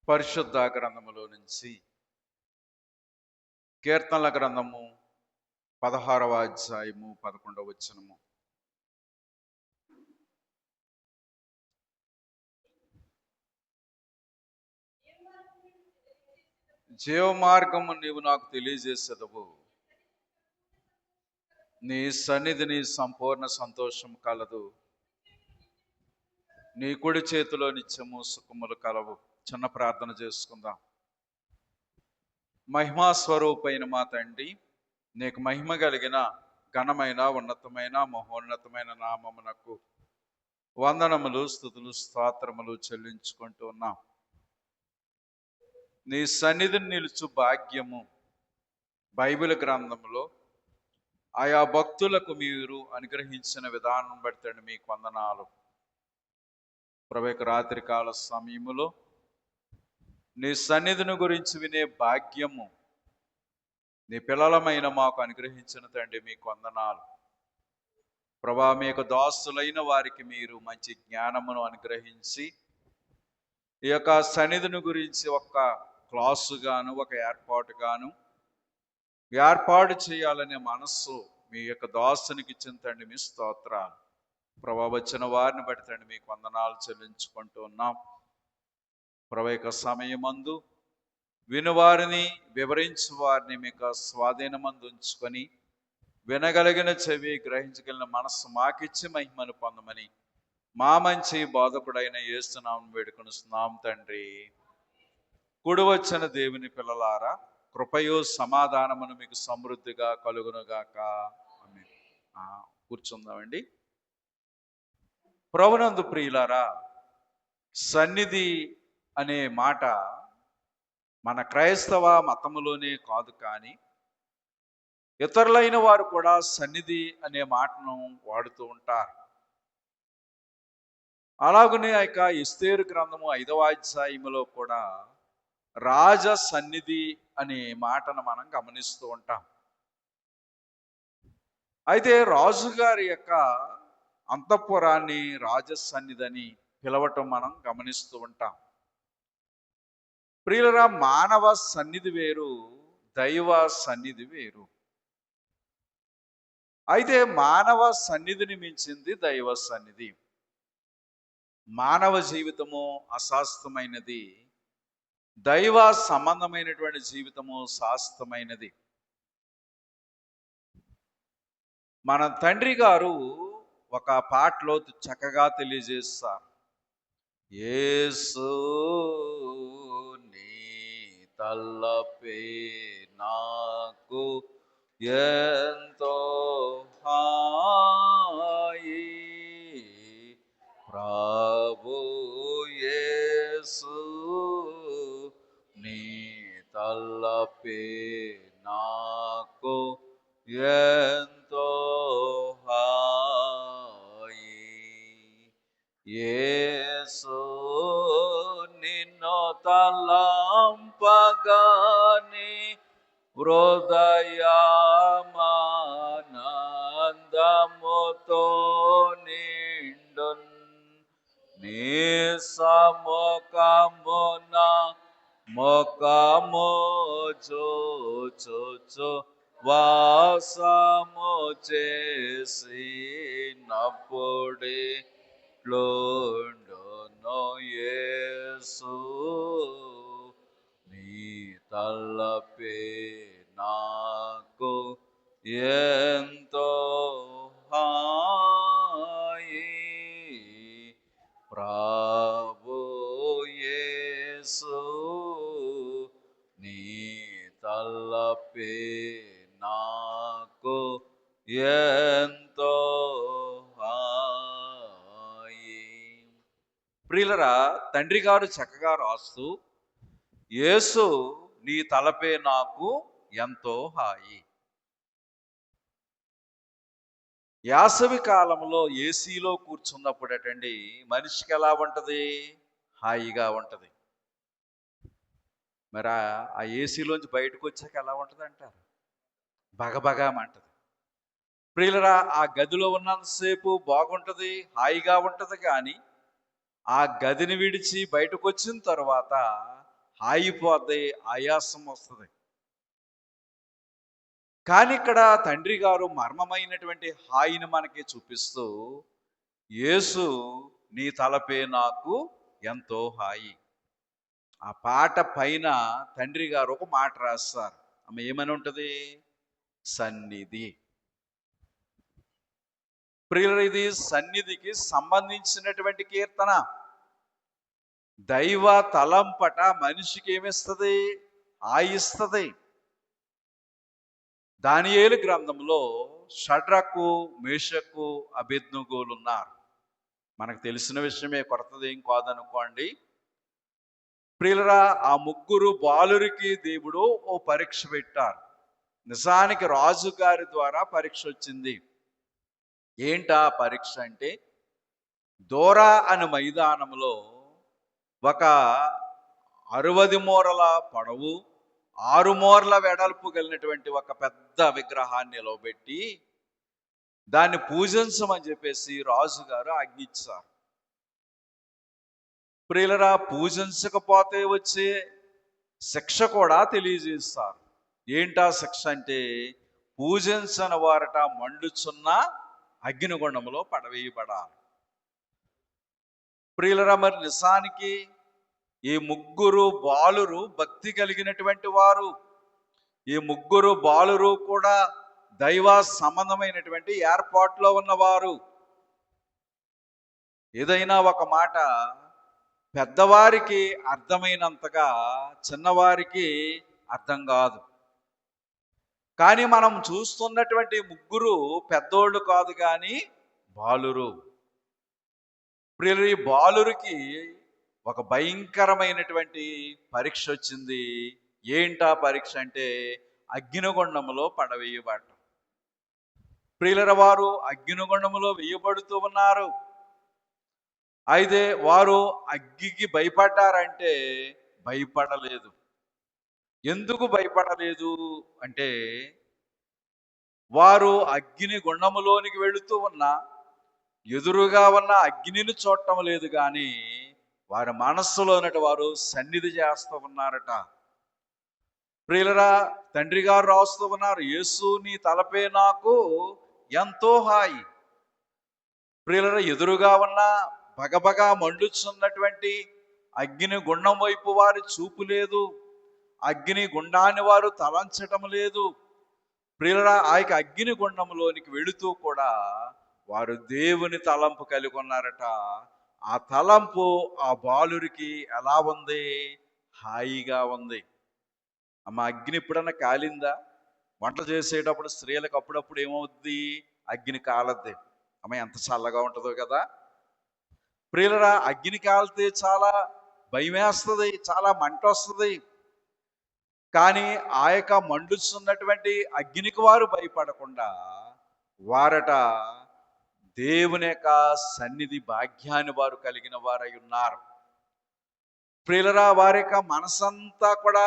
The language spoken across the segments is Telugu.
పరిశుద్ధ గ్రంథములో నుంచి కీర్తనల గ్రంథము 16వ అధ్యాయము 11వ వచనము. జీవ మార్గము నీవు నాకు తెలియజేసేదవు, నీ సన్నిధిని సంపూర్ణ సంతోషం కలదు, నీ కుడి చేతిలో నిత్యము సుఖములు కలవు. చిన్న ప్రార్థన చేసుకుందాం. మహిమా స్వరూపైన మా తండ్రి, నీకు మహిమ కలిగిన ఘనమైన ఉన్నతమైన మహోన్నతమైన నామమునకు వందనములు, స్తుతులు, స్తోత్రములు చెల్లించుకుంటూ ఉన్నాం. నీ సన్నిధిని నిలుచు భాగ్యము బైబిల్ గ్రంథంలో ఆయా భక్తులకు మీరు అనుగ్రహించిన విధానం బట్టి మీకు వందనాలు. ప్రభు రాత్రి కాల సమయములో నీ సన్నిధిని గురించి వినే భాగ్యము నీ పిల్లలమైన మాకు అనుగ్రహించిన తండ్రి మీకు వందనాలు. ప్రభా, మీకు దాసులైన వారికి మీరు మంచి జ్ఞానమును అనుగ్రహించి ఈ యొక్క సన్నిధిని గురించి ఒక క్లాసుగాను ఒక ఏర్పాటు చేయాలనే మనస్సు మీ యొక్క దాసునికి ఇచ్చిన తండ్రి మీ స్తోత్రాలు. ప్రభా, వచ్చిన వారిని బట్టి తండ్రి మీకు వందనాలు చెల్లించుకుంటూ ఉన్నాం. ప్రభు యొక్క సమయమందు వినువారిని వివరించు వారిని మీకు స్వాధీనమందు ఉంచుకొని వినగలిగిన చెవి గ్రహించగలిగిన మనస్సు మాకిచ్చి మహిమను పొందమని మా మంచి బోధకుడైన యేసునామమున వేడుకొనుచున్నాం తండ్రి. కూడి వచ్చిన దేవుని పిల్లలారా, కృపయు సమాధానమును మీకు సమృద్ధిగా కలుగునుగాక. ఆమేన్. కూర్చుందామండి. ప్రభునందు ప్రియులారా, సన్నిధి అనే మాట మన క్రైస్తవ మతములోనే కాదు, కానీ ఇతరులైన వారు కూడా సన్నిధి అనే మాటను వాడుతూ ఉంటారు. అలాగనే ఆ యొక్క ఎస్తేరు గ్రంథము 5వ అధ్యాయములో కూడా రాజ సన్నిధి అనే మాటను మనం గమనిస్తూ ఉంటాం. అయితే రాజుగారి యొక్క అంతఃపురాన్ని రాజ సన్నిధి అని పిలవటం మనం గమనిస్తూ ఉంటాం. ప్రియులరా, మానవ సన్నిధి వేరు, దైవ సన్నిధి వేరు. అయితే మానవ సన్నిధిని మించింది దైవ సన్నిధి. మానవ జీవితము అశాస్త్రమైనది, దైవ సంబంధమైనటువంటి జీవితము శాస్త్రమైనది. మన తండ్రి గారు ఒక పాటలో చక్కగా తెలియజేస్తారు. యేసు నీ తలపే నాకు ఎంతో హాయి, ప్రభు యేసు నీ తలపే నాకు ఎంతో హాయి, యేసు నిన్ను తలంపగానే హృదయమానందముతో నిండున్, నీ సముఖమున ముఖము చూచుచు వాసము చేసినప్పుడే లోండును, యేసు నీ తలపే నాకు ఎంతో హాయి, ప్రభు యేసు నీ తలపే నాకు ఎంతో హాయి. ప్రియులరా, తండ్రి గారు చక్కగా రాస్తూ, యేసు నీ తలపే నాకు ఎంతో హాయి. యాసవి కాలంలో ఏసీలో కూర్చున్నప్పుడటండి మనిషికి ఎలా ఉంటది? హాయిగా ఉంటది. మరి ఆ ఏసీలోంచి బయటకు వచ్చాక ఎలా ఉంటుంది అంటారు? బగబగామంటది. ప్రియులరా, ఆ గదిలో ఉన్నంతసేపు బాగుంటది, హాయిగా ఉంటది. కానీ ఆ గదిని విడిచి బయటకు వచ్చిన తర్వాత ఆగిపోద్ది, ఆయాసం వస్తుంది. కానీ ఇక్కడ తండ్రి గారు మర్మమైనటువంటి హాయిని మనకి చూపిస్తూ, యేసు నీ తలపే నాకు ఎంతో హాయి. ఆ పాట పైన తండ్రి గారు ఒక మాట రాస్తారు. ఆమె ఏమని ఉంటుంది? సన్నిధి. ప్రియుల, ఇది సన్నిధికి సంబంధించినటువంటి కీర్తన. దైవ తలంపట మనిషికి ఏమిస్తుంది? ఆయిస్తుంది. దానియేలు గ్రంథంలో షడ్రకు, మేషకు, అబేద్నెగోలు ఉన్నారు. మనకు తెలిసిన విషయమే, కొత్తది ఏం కాదనుకోండి. ప్రియులరా, ఆ ముగ్గురు బాలురికి దేవుడు ఓ పరీక్ష పెట్టారు. నిజానికి రాజుగారి ద్వారా పరీక్ష వచ్చింది. ఏంటా పరీక్ష అంటే, దోరా అనే మైదానంలో ఒక 60 మూరల పొడవు, 6 మూరల వెడల్పు కలిగినటువంటి ఒక పెద్ద విగ్రహాన్ని నిలవబెట్టి దాన్ని పూజించమని చెప్పేసి రాజుగారు ఆజ్ఞించారు. ప్రియులరా, పూజించకపోతే వచ్చే శిక్ష కూడా తెలియజేస్తారు. ఏంటా శిక్ష అంటే, పూజించని వారట మండుచున్న అగ్నిగుండంలో పడవేయబడాలి. ప్రియులరా, మరి నిజానికి ఈ ముగ్గురు బాలురు భక్తి కలిగినటువంటి వారు. ఈ ముగ్గురు బాలురు కూడా దైవ సంబంధమైనటువంటి ఏర్పాట్లో ఉన్నవారు. ఏదైనా ఒక మాట పెద్దవారికి అర్థమైనంతగా చిన్నవారికి అర్థం కాదు. కానీ మనం చూస్తున్నటువంటి ముగ్గురు పెద్దోళ్ళు కాదు, కానీ బాలురు. ప్రియులు, ఈ బాలురికి ఒక భయంకరమైనటువంటి పరీక్ష వచ్చింది. ఏంటా పరీక్ష అంటే, అగ్నిగుండంలో పడవేయబడటం. ప్రియుల, వారు అగ్నిగుండంలో వేయబడుతూ ఉన్నారు. అయితే వారు అగ్గికి భయపడ్డారంటే భయపడలేదు. ఎందుకు భయపడలేదు అంటే, వారు అగ్ని గుండములోనికి వెళుతూ ఉన్నా ఎదురుగా ఉన్న అగ్నిని చూడటం లేదు, కానీ వారి మనస్సులోనట వారు సన్నిధి చేస్తూ ఉన్నారట. ప్రియులరా, తండ్రి గారు రాస్తూ ఉన్నారు, యేసు నీ తలపే నాకు ఎంతో హాయి. ప్రియులరా, ఎదురుగా ఉన్న బగబగా మండుచున్నటువంటి అగ్ని గుండం వైపు వారి చూపు లేదు. అగ్ని గుండాన్ని వారు తలంచటం లేదు. ప్రియులరా, ఆ యొక్క అగ్ని గుండంలోనికి వెళుతూ కూడా వారు దేవుని తలంపు కలిగి ఉన్నారట. ఆ తలంపు ఆ బాలురికి ఎలా ఉంది? హాయిగా ఉంది. అమ్మ, అగ్ని ఎప్పుడన్నా కాలిందా? వంట చేసేటప్పుడు స్త్రీలకు అప్పుడప్పుడు ఏమవుద్ది? అగ్ని కాలద్ది. అమ్మ, ఎంత చల్లగా ఉంటుందో కదా. ప్రియులరా, అగ్ని కాలితే చాలా భయం వేస్తుంది, చాలా మంట వస్తుంది. కానీ ఆ యొక్క మండుతున్నటువంటి అగ్నికి వారు భయపడకుండా వారట దేవుని యొక్క సన్నిధి భాగ్యాన్ని వారు కలిగిన వారై ఉన్నారు. ప్రియులరా, వారి యొక్క మనసంతా కూడా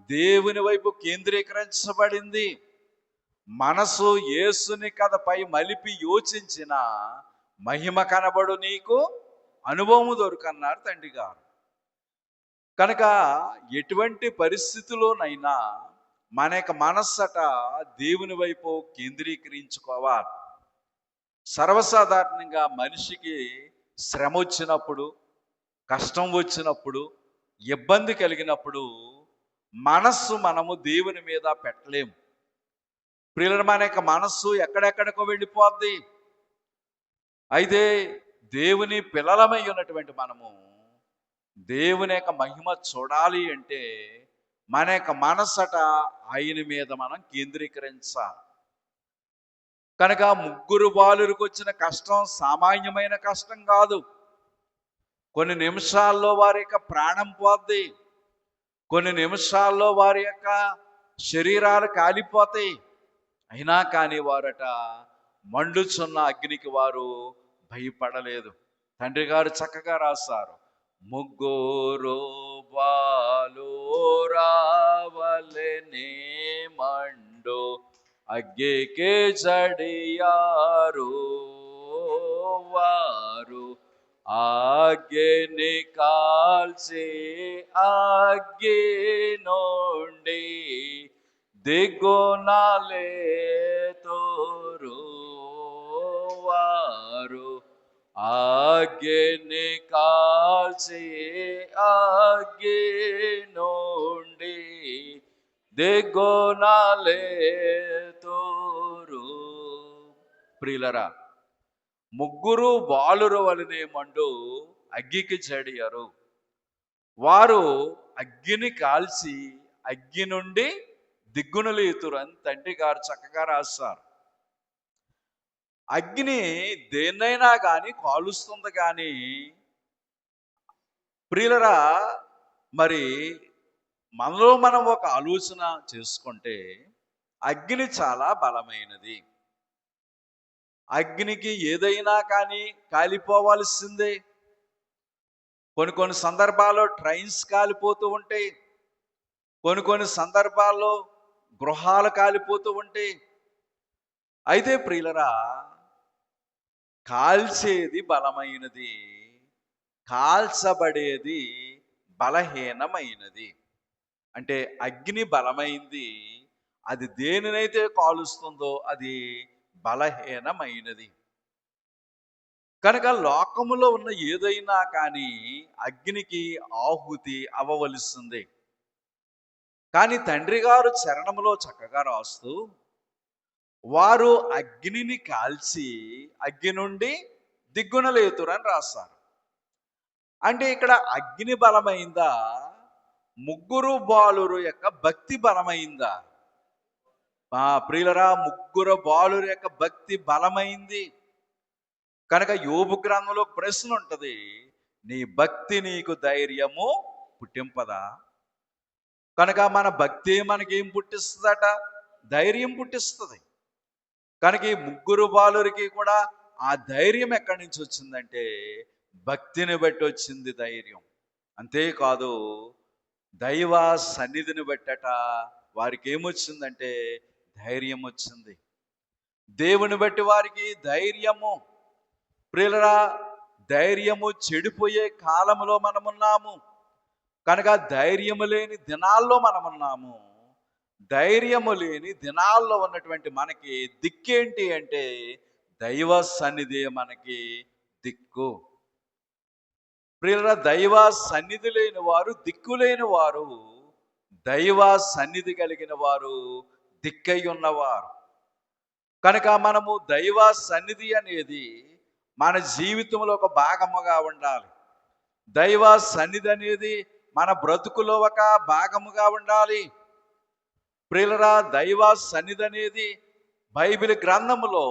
దేవుని వైపు కేంద్రీకరించబడింది. మనసు యేసుని కథపై మలిపి యోచించిన మహిమ కనబడు నీకు అనుభవము దొరకన్నారు తండ్రి గారు. కనుక ఎటువంటి పరిస్థితిలోనైనా మన యొక్క మనస్సట దేవుని వైపు కేంద్రీకరించుకోవాలి. సర్వసాధారణంగా మనిషికి శ్రమ వచ్చినప్పుడు, కష్టం వచ్చినప్పుడు, ఇబ్బంది కలిగినప్పుడు మనస్సు మనము దేవుని మీద పెట్టలేము. ప్రియుల, మన యొక్క మనస్సు ఎక్కడెక్కడికో వెళ్ళిపోద్ది. అయితే దేవుని పిల్లలమై ఉన్నటువంటి మనము దేవుని యొక్క మహిమ చూడాలి అంటే మన యొక్క మనస్సట ఆయన మీద మనం కేంద్రీకరించాలి. కనుక ముగ్గురు బాలురికి వచ్చిన కష్టం సామాన్యమైన కష్టం కాదు. కొన్ని నిమిషాల్లో వారి యొక్క ప్రాణం పోద్ది. కొన్ని నిమిషాల్లో వారి యొక్క శరీరాలు కాలిపోతాయి. అయినా కానీ వారట మండుచున్న అగ్నికి వారు భయపడలేదు. తండ్రి గారు చక్కగా రాశారు, ముగ్గురు బాలురావలెనే మండు అగ్గికే జడియారు, వారు అగ్ని కాల్చి అగ్గి నుండి దిగునలేతురు వారు. అగ్ని కాల్చి అగ్గి నుండి దిగునలేతురు. ప్రియులరా, ముగ్గురు బాలురు వలనే మండు అగ్గికి చెడియారు. వారు అగ్గిని కాల్చి అగ్గి నుండి దిగ్గునలేతురు అని తండ్రి గారు చక్కగా రాస్తారు. అగ్ని దేన్నైనా కానీ కాలుస్తుంది కానీ ప్రియులరా, మరి మనలో మనం ఒక ఆలోచన చేసుకుంటే అగ్ని చాలా బలమైనది. అగ్నికి ఏదైనా కానీ కాలిపోవాల్సిందే. కొన్ని కొన్ని సందర్భాల్లో ట్రైన్స్ కాలిపోతూ ఉంటాయి. కొన్ని కొన్ని సందర్భాల్లో గృహాలు కాలిపోతూ ఉంటాయి. అయితే ప్రియులరా, కాల్చేది బలమైనది, కాల్చబడేది బలహీనమైనది. అంటే అగ్ని బలమైంది, అది దేనినైతే కాలుస్తుందో అది బలహీనమైనది. కనుక లోకములో ఉన్న ఏదైనా కానీ అగ్నికి ఆహుతి అవ్వవలసిందే. కానీ తండ్రి గారు చరణములో చక్కగా రాస్తూ, వారు అగ్నిని కాల్చి అగ్ని నుండి దిగ్గునలేతురు అని రాస్తారు. అంటే ఇక్కడ అగ్ని బలమైందా, ముగ్గురు బాలురు యొక్క భక్తి బలమైందా? ప్రియులరా, ముగ్గురు బాలురు యొక్క భక్తి బలమైంది. కనుక యోబు గ్రంథంలో ప్రశ్న ఉంటది, నీ భక్తి నీకు ధైర్యము పుట్టింపదా? కనుక మన భక్తి మనకేం పుట్టిస్తుందట? ధైర్యం పుట్టిస్తుంది. కనుక ఈ ముగ్గురు బాలురికి కూడా ఆ ధైర్యం ఎక్కడి నుంచి వచ్చిందంటే భక్తిని బట్టి వచ్చింది ధైర్యం. అంతేకాదు, దైవ సన్నిధిని బట్టట వారికి ఏమొచ్చిందంటే ధైర్యం వచ్చింది. దేవుని బట్టి వారికి ధైర్యము. ప్రియులరా, ధైర్యము చెడిపోయే కాలంలో మనమున్నాము. కనుక ధైర్యము లేని దినాల్లో మనమున్నాము. ధైర్యము లేని దినాల్లో ఉన్నటువంటి మనకి దిక్కేంటి అంటే దైవ సన్నిధి మనకి దిక్కు. ప్రియులరా, దైవ సన్నిధి లేని వారు దిక్కు లేని వారు, దైవ సన్నిధి కలిగిన వారు దిక్కై ఉన్నవారు. కనుక మనము దైవ సన్నిధి అనేది మన జీవితంలో ఒక భాగముగా ఉండాలి. దైవ సన్నిధి అనేది మన బ్రతుకులో ఒక భాగముగా ఉండాలి. ప్రియులరా, దైవ సన్నిధి అనేది బైబిల్ గ్రంథములో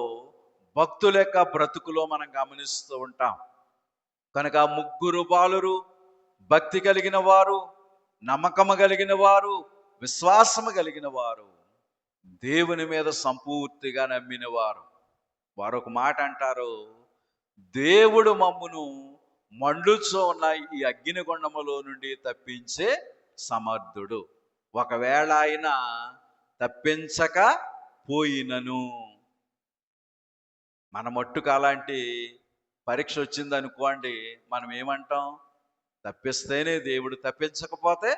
భక్తుల యొక్క బ్రతుకులో మనం గమనిస్తూ ఉంటాం. కనుక ముగ్గురు బాలురు భక్తి కలిగిన వారు, నమ్మకము కలిగిన వారు, విశ్వాసము కలిగిన వారు, దేవుని మీద సంపూర్తిగా నమ్మిన వారు. వారు ఒక మాట అంటారు, దేవుడు మమ్మును మండుచో ఉన్న ఈ అగ్నిగుండములో నుండి తప్పించే సమర్థుడు. ఒకవేళ ఆయన తప్పించక పోయినను, మన మట్టుకు అలాంటి పరీక్ష వచ్చింది అనుకోండి, మనం ఏమంటాం? తప్పిస్తేనే దేవుడు, తప్పించకపోతే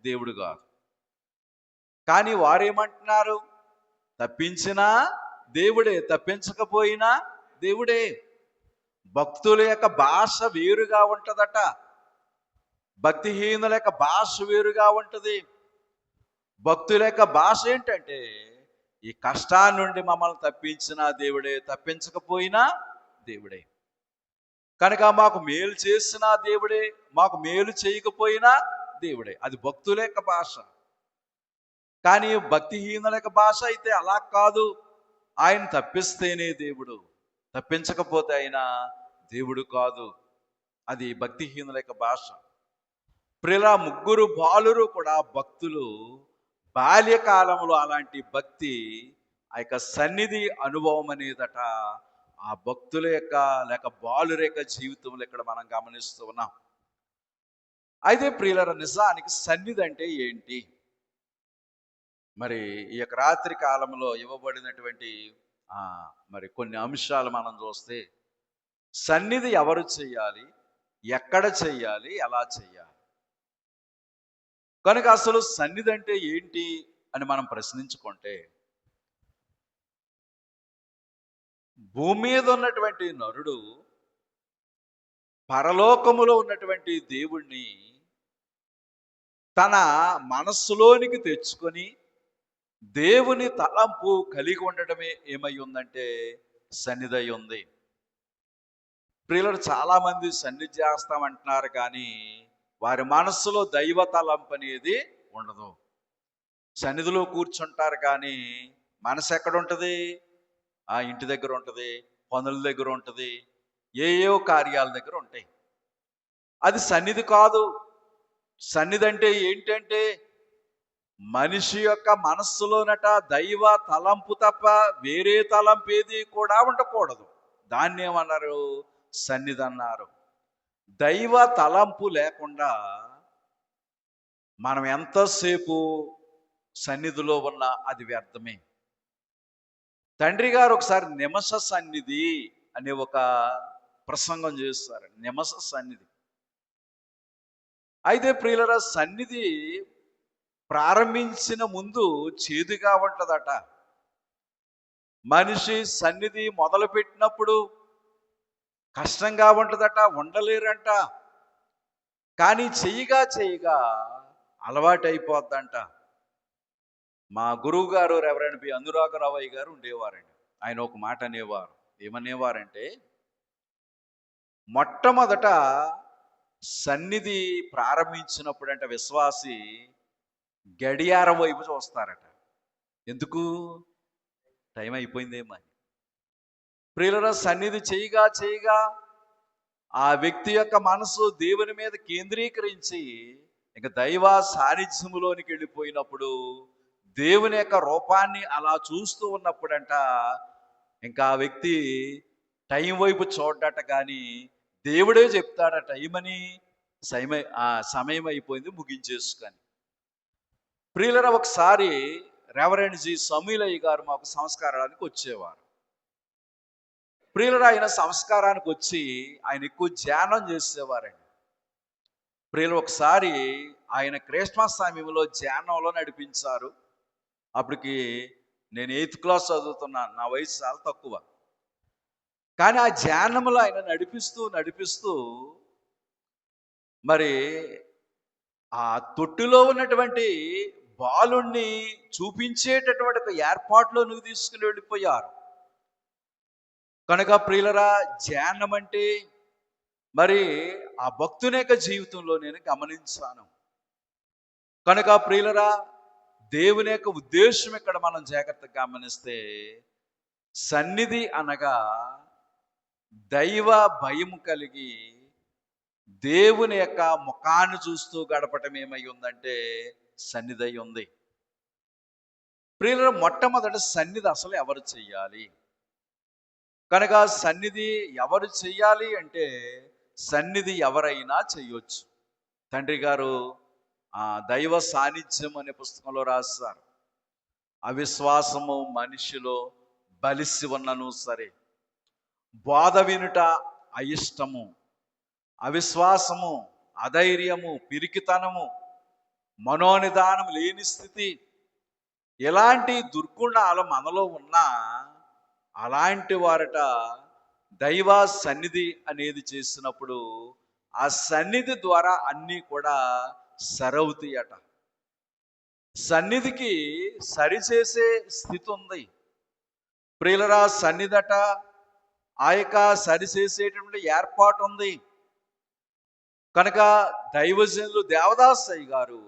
దేవుడు కాదు. కానీ వారేమంటున్నారు? తప్పించినా దేవుడే, తప్పించకపోయినా దేవుడే. భక్తుల యొక్క భాష వేరుగా ఉంటదట, భక్తిహీనుల యొక్క భాష వేరుగా ఉంటది. భక్తుల యొక్క భాష ఏంటంటే, ఈ కష్టాన్ని నుండి మమ్మల్ని తప్పించిన దేవుడే, తప్పించకపోయినా దేవుడే. కనుక మాకు మేలు చేసిన దేవుడే, మాకు మేలు చేయకపోయినా దేవుడే. అది భక్తుల యొక్క భాష. కానీ భక్తిహీనుల యొక్క భాష అయితే అలా కాదు. ఆయన తప్పిస్తేనే దేవుడు, తప్పించకపోతే ఆయన దేవుడు కాదు. అది భక్తిహీనుల యొక్క భాష. ప్రియుల, ముగ్గురు బాలురు కూడా భక్తులు. బాల్యకాలంలో అలాంటి భక్తి, ఆ యొక్క సన్నిధి అనుభవం అనేదట ఆ భక్తుల యొక్క లేక బాలుర యొక్క జీవితంలో ఇక్కడ మనం గమనిస్తూ ఉన్నాం. అయితే ప్రియుల, నిజానికి సన్నిధి అంటే ఏంటి? మరి ఈ యొక్క రాత్రి కాలంలో ఇవ్వబడినటువంటి మరి కొన్ని అంశాలు మనం చూస్తే, సన్నిధి ఎవరు చెయ్యాలి, ఎక్కడ చెయ్యాలి, ఎలా చెయ్యాలి? కనుక అసలు సన్నిధి అంటే ఏంటి అని మనం ప్రశ్నించుకుంటే, భూమి మీద ఉన్నటువంటి నరుడు పరలోకములో ఉన్నటువంటి దేవుణ్ణి తన మనస్సులోనికి తెచ్చుకొని దేవుని తలంపు కలిగి ఉండటమే ఏమై ఉందంటే సన్నిధి అయి ఉంది. ప్రియులు, చాలా మంది సన్నిధి చేస్తామంటున్నారు కానీ వారి మనస్సులో దైవ తలంపు అనేది ఉండదు. సన్నిధిలో కూర్చుంటారు కానీ మనసు ఎక్కడ ఉంటుంది? ఆ ఇంటి దగ్గర ఉంటుంది, పనుల దగ్గర ఉంటుంది, ఏయో కార్యాల దగ్గర ఉంటాయి. అది సన్నిధి కాదు. సన్నిధి అంటే ఏంటంటే మనిషి యొక్క మనస్సులోనట దైవ తలంపు తప్ప వేరే తలంపు ఏది కూడా ఉండకూడదు. దాన్ని ఏమన్నారు? సన్నిధి అన్నారు. దైవ తలంపు లేకుండా మనం ఎంతసేపు సన్నిధిలో ఉన్నా అది వ్యర్థమే. తండ్రి గారు ఒకసారి నిమష సన్నిధి అనే ఒక ప్రసంగం చేస్తారు. నిమష సన్నిధి. అయితే ప్రియులరా, సన్నిధి ప్రారంభించిన ముందు చేదుగా ఉంటుందట. మనిషి సన్నిధి మొదలుపెట్టినప్పుడు కష్టంగా ఉంటుందట, ఉండలేరంట. కానీ చెయ్యగా అలవాటు అయిపోద్దంట. మా గురువు గారు రెవరెండ్ బి అనురాగరావయ్య గారు ఉండేవారండి. ఆయన ఒక మాట అనేవారు. ఏమనేవారంటే, మొట్టమొదట సన్నిధి ప్రారంభించినప్పుడు అంటే విశ్వాసి గడియారం వైపు చూస్తారట. ఎందుకు? టైం అయిపోయిందేమో అని. ప్రియులరా, సన్నిధి చేయగా ఆ వ్యక్తి యొక్క మనసు దేవుని మీద కేంద్రీకరించి ఇక దైవ సాన్నిధ్యములోనికి వెళ్ళిపోయినప్పుడు దేవుని యొక్క రూపాన్ని అలా చూస్తూ ఉన్నప్పుడంట ఇంకా ఆ వ్యక్తి టైం వైపు చూడట, కానీ దేవుడే చెప్తాడట ఏమని? సమయం అయిపోయింది, ముగించేసుకొని. ప్రియులరా, ఒకసారి రెవరెండ్ జి సమీలయ్య గారు మాకు సంస్కారానికి వచ్చేవారు. ప్రియులరా, ఆయన సంస్కారానికి వచ్చి ఆయన ఎక్కువ ధ్యానం చేసేవారండి. ప్రియులు, ఒకసారి ఆయన క్రిస్మస్ సమయంలో ధ్యానంలో నడిపించారు. అప్పటికి నేను 8th క్లాస్ చదువుతున్నాను, నా వయసు చాలా తక్కువ. కానీ ఆ ధ్యానంలో ఆయన నడిపిస్తూ మరి ఆ తొట్టులో ఉన్నటువంటి బాలుణ్ణి చూపించేటటువంటి ఒక ఏర్పాటులోనికి తీసుకుని వెళ్ళిపోయారు. కనుక ప్రియులరా, ధ్యానం అంటే మరి ఆ భక్తుని యొక్క జీవితంలో నేను గమనించాను. కనుక ప్రియులరా, దేవుని యొక్క ఉద్దేశం ఇక్కడ మనం జాగ్రత్తగా గమనిస్తే, సన్నిధి అనగా దైవ భయం కలిగి దేవుని యొక్క ముఖాన్ని చూస్తూ గడపటం ఏమై ఉందంటే సన్నిధి అయి ఉంది. ప్రియులరా, మొట్టమొదటి సన్నిధి అసలు ఎవరు చెయ్యాలి? కనుక సన్నిధి ఎవరు చెయ్యాలి అంటే సన్నిధి ఎవరైనా చెయ్యొచ్చు. తండ్రి గారు దైవ సాన్నిధ్యం అనే పుస్తకంలో రాస్తారు, అవిశ్వాసము మనిషిలో బలిసి ఉన్నను సరే, బోధ వినుట అయిష్టము, అవిశ్వాసము, అధైర్యము, పిరికితనము, మనోనిదానం లేని స్థితి, ఎలాంటి దుర్గుణాలు మనలో ఉన్నా అలాంటి వారట దైవ సన్నిధి అనేది చేసినప్పుడు ఆ సన్నిధి ద్వారా అన్నీ కూడా సరవుతాయట. సన్నిధికి సరిచేసే స్థితి ఉంది. ప్రియులరా, సన్నిధట ఆ యొక్క సరిచేసేటువంటి ఏర్పాటు ఉంది. కనుక దైవజనులు దేవదాసయ్య గారు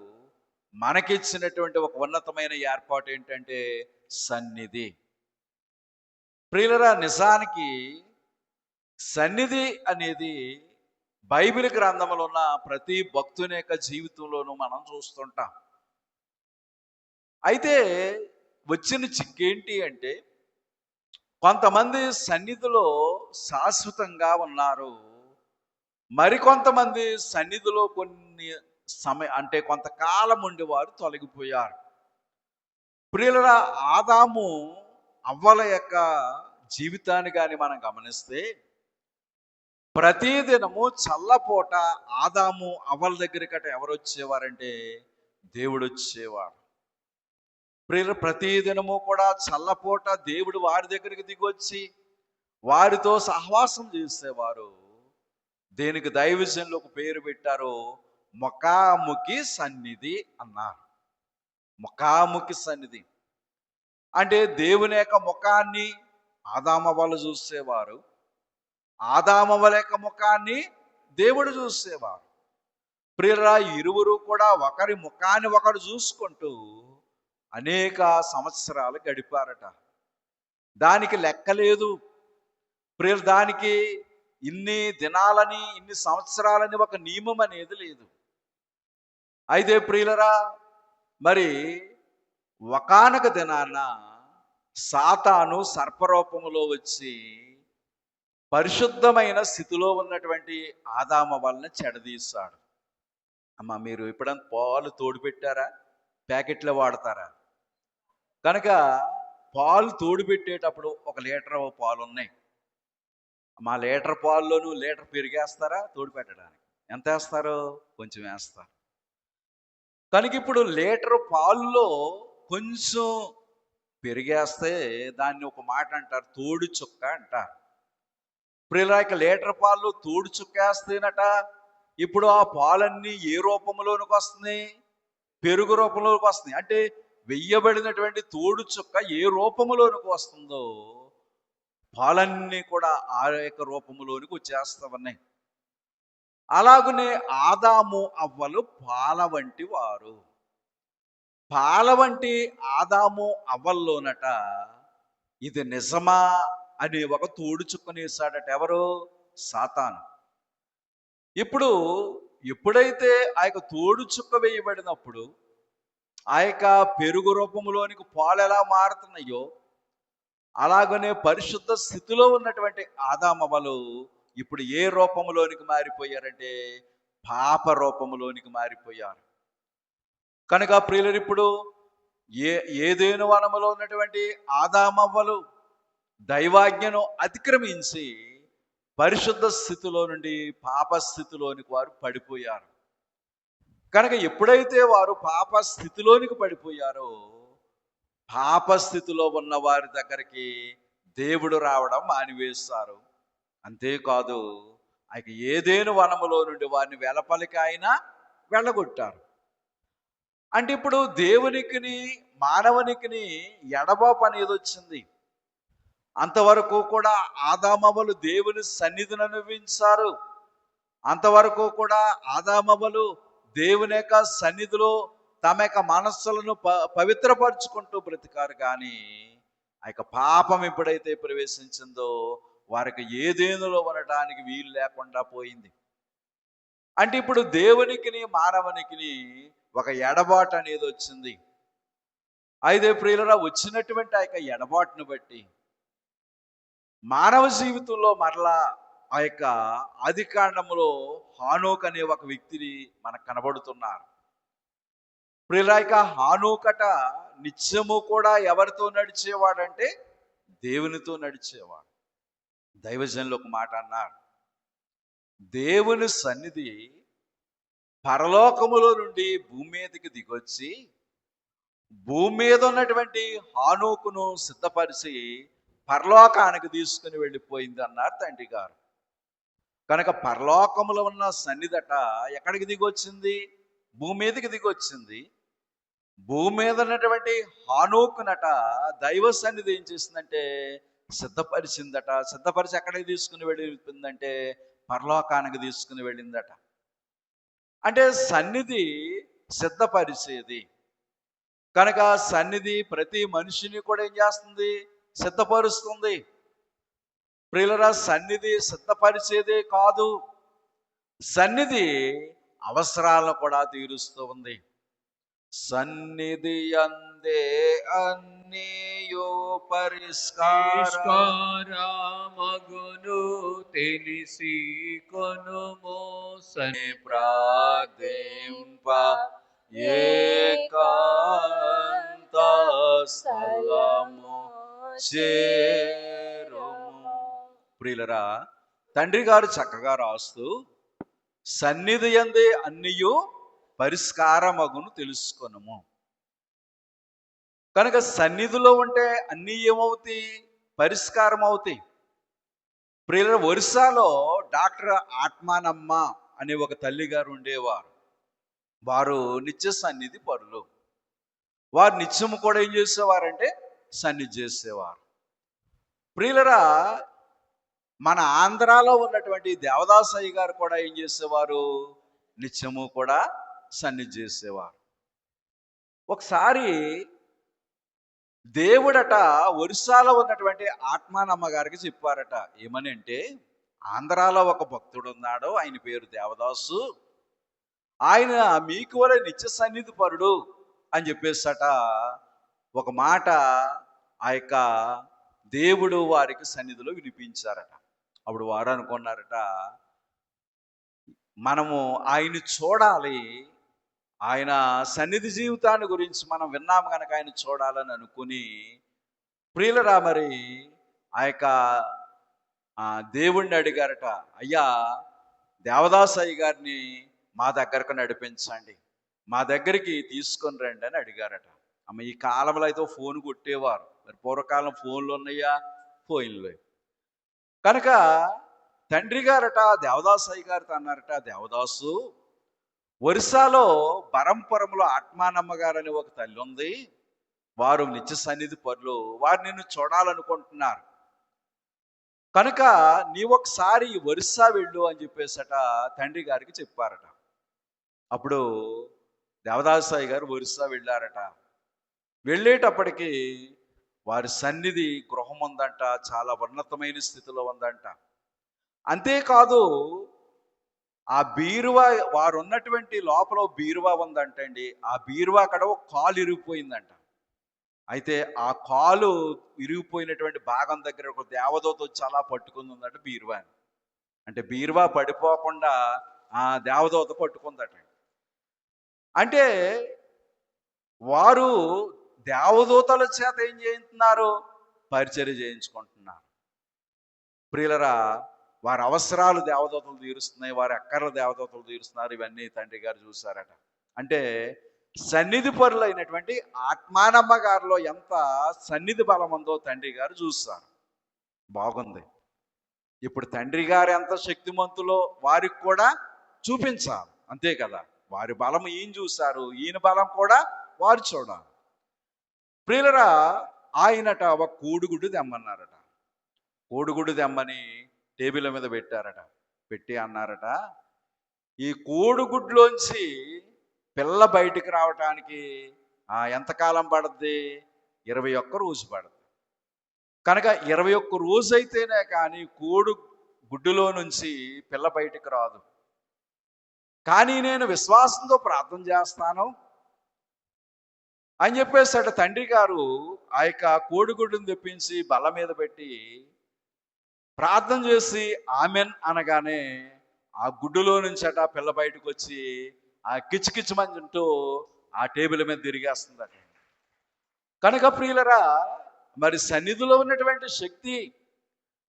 మనకిచ్చినటువంటి ఒక ఉన్నతమైన ఏర్పాటు ఏంటంటే సన్నిధి. ప్రియులరా, నిజానికి సన్నిధి అనేది బైబిల్ గ్రంథంలో ఉన్న ప్రతి భక్తుని యొక్క జీవితంలోనూ మనం చూస్తుంటాం. అయితే వచ్చిన చిక్కేంటి అంటే, కొంతమంది సన్నిధిలో శాశ్వతంగా ఉన్నారు, మరికొంతమంది సన్నిధిలో కొన్ని అంటే కొంతకాలం ఉండి వారు తొలగిపోయారు. ప్రియులరా, ఆదాము అవ్వల యొక్క జీవితాన్ని కానీ మనం గమనిస్తే ప్రతిదినము చల్లపూట ఆదాము అవ్వల దగ్గరికట ఎవరు వచ్చేవారంటే దేవుడు వచ్చేవాడు. ప్రియులు, ప్రతిదినము కూడా చల్లపూట దేవుడు వారి దగ్గరికి దిగొచ్చి వారితో సహవాసం చేసేవారు. దేనికి దైవజనులు ఒక పేరు పెట్టారు, ముఖాముఖి సన్నిధి అన్నారు. ముఖాముఖి సన్నిధి అంటే దేవుని యొక్క ముఖాన్ని ఆదామవ్వలు చూసేవారు, ఆదామవ్వల యొక్క ముఖాన్ని దేవుడు చూసేవారు. ప్రియురా, ఇరువురు కూడా ఒకరి ముఖాన్ని ఒకరు చూసుకుంటూ అనేక సంవత్సరాలు గడిపారట. దానికి లెక్కలేదు ప్రియులు, దానికి ఇన్ని దినాలని ఇన్ని సంవత్సరాలని ఒక నియమం అనేది లేదు. అయితే ప్రియులరా, మరి ఒకానొక దినాన సాతాను సర్పరూపములో వచ్చి పరిశుద్ధమైన స్థితిలో ఉన్నటువంటి ఆదామవ్వలను చెడదీశాడు. అమ్మ, మీరు ఎప్పుడైనా పాలు తోడు పెట్టారా? ప్యాకెట్లో వాడతారా? కనుక పాలు తోడు పెట్టేటప్పుడు 1 లీటర్ పాలు ఉన్నాయి. మా లీటర్ పాల్లోనూ లీటర్ పెరిగేస్తారా? తోడు పెట్టడానికి ఎంత వేస్తారు? కొంచెం వేస్తారు. కనుక ఇప్పుడు లీటర్ పాలులో కొంచెం పెరిగేస్తే దాన్ని ఒక మాట అంటారు, తోడు చుక్క అంటారు. ప్రియులా, లీటర్ పాలు తోడు చుక్కేస్తేనట ఇప్పుడు ఆ పాలన్నీ ఏ రూపంలోనికి వస్తున్నాయి? పెరుగు రూపంలోకి వస్తున్నాయి. అంటే వెయ్యబడినటువంటి తోడు చుక్క ఏ రూపంలోనికి వస్తుందో పాలన్నీ కూడా ఆ యొక్క రూపంలోనికి వచ్చేస్తా ఉన్నాయి. అలాగనే ఆదాము అవ్వలు పాల వంటి వారు. పాల వంటి ఆదాము అవ్వల్లోనట ఇది నిజమా అని ఒక తోడు చుక్కనేసాడట. ఎవరు? సాతాను. ఇప్పుడు ఎప్పుడైతే ఆ యొక్క తోడు చుక్క వేయబడినప్పుడు ఆ యొక్క పెరుగు రూపంలోనికి పాలు ఎలా మారుతున్నాయో అలాగనే పరిశుద్ధ స్థితిలో ఉన్నటువంటి ఆదామవ్వలు ఇప్పుడు ఏ రూపంలోనికి మారిపోయారంటే పాప రూపంలోనికి మారిపోయారు. కనుక ప్రియులు, ఇప్పుడు ఏదేను వనములో ఉన్నటువంటి ఆదామవ్వలు దైవాజ్ఞను అతిక్రమించి పరిశుద్ధ స్థితిలో నుండి పాప స్థితిలోనికి వారు పడిపోయారు. కనుక ఎప్పుడైతే వారు పాప స్థితిలోనికి పడిపోయారో పాప స్థితిలో ఉన్న వారి దగ్గరికి దేవుడు రావడం మానివేస్తారు. అంతేకాదు ఆయన ఏదేను వనములో నుండి వారిని వెలపలికి ఆయన వెళ్ళగొట్టారు. అంటే ఇప్పుడు దేవునికిని మానవునికిని ఎడబాపు అనేది వచ్చింది. అంతవరకు కూడా ఆదామవ్వలు దేవుని సన్నిధిని అనుభవించారు. అంతవరకు కూడా ఆదామవ్వలు దేవుని యొక్క సన్నిధిలో తమ యొక్క మనస్సులను పవిత్రపరుచుకుంటూ బ్రతికారు. కానీ ఆ యొక్క పాపం ఎప్పుడైతే ప్రవేశించిందో వారికి ఏదేనులో ఉండటానికి వీలు లేకుండా పోయింది. అంటే ఇప్పుడు దేవునికిని మానవునికిని ఒక ఎడబాటు అనేది వచ్చింది. అయితే ప్రియులరా, వచ్చినటువంటి ఆ యొక్క ఎడబాటును బట్టి మానవ జీవితంలో మరలా ఆ యొక్క ఆదికాండములో హానోక్ అనే ఒక వ్యక్తిని మనకు కనబడుతున్నారు. ప్రియులాయిక హానోకట నిత్యము కూడా ఎవరితో నడిచేవాడంటే దేవునితో నడిచేవాడు. దైవజనులు ఒక మాట అన్నారు, దేవుని సన్నిధి పరలోకములో నుండి భూమి మీదకి దిగొచ్చి భూమి మీద ఉన్నటువంటి హానోకును సిద్ధపరిచి పరలోకానికి తీసుకుని వెళ్ళిపోయింది అన్నారు తండ్రి గారు. కనుక పరలోకములో ఉన్న సన్నిధట ఎక్కడికి దిగొచ్చింది? భూమి మీదకి దిగొచ్చింది. భూమి మీద ఉన్నటువంటి హానోకునట దైవ సన్నిధి ఏం చేసిందంటే సిద్ధపరిచిందట. సిద్ధపరిచి ఎక్కడికి తీసుకుని వెళ్ళిపోయిందంటే పరలోకానికి తీసుకుని వెళ్ళిందట. అంటే సన్నిధి సిద్ధపరిచేది కనుక సన్నిధి ప్రతి మనిషిని కూడా ఏం చేస్తుంది? సిద్ధపరుస్తుంది. ప్రియులరా, సన్నిధి సిద్ధపరిచేదే కాదు, సన్నిధి అవసరాలను కూడా తీరుస్తూ ఉంది. సన్నిధి అందే అన్నీయో పరిష్కారమగును తెలిసి కొనుమో సని ప్రార్థింప ఏకాంత స్థలము చేరుము. ప్రియులరా, తండ్రి గారు చక్కగా రాస్తూ, సన్నిధి యందే అన్నియు పరిష్కారమగును తెలుసుకొనుము. కనుక సన్నిధిలో ఉంటే అన్నీ ఏమవుతాయి? పరిష్కారం అవుతాయి. ప్రియుల, ఒరిస్సాలో డాక్టర్ ఆత్మానమ్మ అనే ఒక తల్లి గారు ఉండేవారు. వారు నిత్య సన్నిధి పరులు. వారు నిత్యము కూడా ఏం చేసేవారంటే సన్నిధి చేసేవారు. ప్రియులరా, మన ఆంధ్రాలో ఉన్నటువంటి దేవదాసయ్య గారు కూడా ఏం చేసేవారు? నిత్యము కూడా సన్నిధి చేసేవారు. ఒకసారి దేవుడట ఒరిస్సాలో ఉన్నటువంటి ఆత్మానమ్మ గారికి చెప్పారట. ఏమని అంటే, ఆంధ్రాలో ఒక భక్తుడు ఉన్నాడు, ఆయన పేరు దేవదాసు, ఆయన మీకు వలె నిత్య సన్నిధి పరుడు అని చెప్పేసట ఒక మాట ఆ యొక్క దేవుడు వారికి సన్నిధిలో వినిపించారట. అప్పుడు వారు అనుకున్నారట, మనము ఆయన్ని చూడాలి, ఆయన సన్నిధి జీవితాన్ని గురించి మనం విన్నాము కనుక ఆయన చూడాలని అనుకుని, ప్రియులరా, మరి ఆ యొక్క దేవుణ్ణి అడిగారట, అయ్యా దేవదాసయ్య గారిని మా దగ్గరకు నడిపించండి, మా దగ్గరికి తీసుకొని రండి అని అడిగారట. అమ్మ, ఈ కాలంలో అయితే ఫోన్ కొట్టేవారు, మరి పూర్వకాలం ఫోన్లు ఉన్నాయా? ఫోన్లు. కనుక తండ్రి గారట దేవదాసయ్య గారితో అన్నారట, దేవదాసు, ఒరిస్సాలో బరంపురంలో ఆత్మానమ్మ గారు అనే ఒక తల్లి ఉంది, వారు నిత్య సన్నిధి పరులు, వారు నిన్ను చూడాలనుకుంటున్నారు, కనుక నీవొకసారి ఒరిస్సా వెళ్ళు అని చెప్పేసట తండ్రి గారికి చెప్పారట. అప్పుడు దేవదాసయ్య గారు ఒరిస్సా వెళ్ళారట. వెళ్ళేటప్పటికి వారి సన్నిధి గృహం ఉందంట, చాలా ఉన్నతమైన స్థితిలో ఉందంట. అంతేకాదు, ఆ బీరువా, వారు ఉన్నటువంటి లోపల బీరువా ఉందంటండి. ఆ బీరువా అక్కడ ఒక కాలు ఇరిగిపోయిందంట. అయితే ఆ కాలు ఇరిగిపోయినటువంటి భాగం దగ్గర ఒక దేవదూత వచ్చి అలా పట్టుకుంది ఉందట బీరువాని. అంటే బీరువా పడిపోకుండా ఆ దేవదూత పట్టుకుందట. అంటే వారు దేవదూతల చేత ఏం చేయించుతున్నారు? పరిచర్య చేయించుకుంటున్నారు. ప్రియులరా, వారి అవసరాలు దేవదూతలు తీరుస్తున్నాయి, వారి అక్కర్ల దేవదూతలు తీరుస్తున్నారు. ఇవన్నీ తండ్రి గారు చూశారట. అంటే సన్నిధి పరులైనటువంటి ఆత్మానమ్మ గారిలో ఎంత సన్నిధి బలం ఉందో తండ్రి గారు చూస్తారు. బాగుంది. ఇప్పుడు తండ్రి గారు ఎంత శక్తిమంతులో వారికి కూడా చూపించాలి, అంతే కదా. వారి బలం ఈయన చూశారు, ఈయన బలం కూడా వారు చూడాలి. ప్రియులరా, ఆయనట ఒక కోడిగుడ్డు తెమ్మన్నారట. కోడిగుడ్డు తెమ్మని టేబుల్ మీద పెట్టారట. పెట్టి అన్నారట, ఈ కోడిగుడ్లోంచి పిల్ల బయటికి రావటానికి ఎంతకాలం పడుద్ది? 21 రోజు పడుద్ది. కనుక 21 రోజు అయితేనే కానీ కోడి గుడ్డులో నుంచి పిల్ల బయటికి రాదు. కానీ నేను విశ్వాసంతో ప్రార్థన చేస్తాను అని చెప్పేసాడు తండ్రి గారు. ఆ యొక్క కోడిగుడ్డును తెప్పించి బల్ల మీద పెట్టి ప్రార్థన చేసి ఆమెన్ అనగానే ఆ గుడ్డులో నుంచి అట పిల్ల బయటకు వచ్చి ఆ కిచకిచమని అంటూ ఆ టేబుల్ మీద తిరిగేస్తుందట. కనుక ప్రియులరా, మరి సన్నిధిలో ఉన్నటువంటి శక్తి,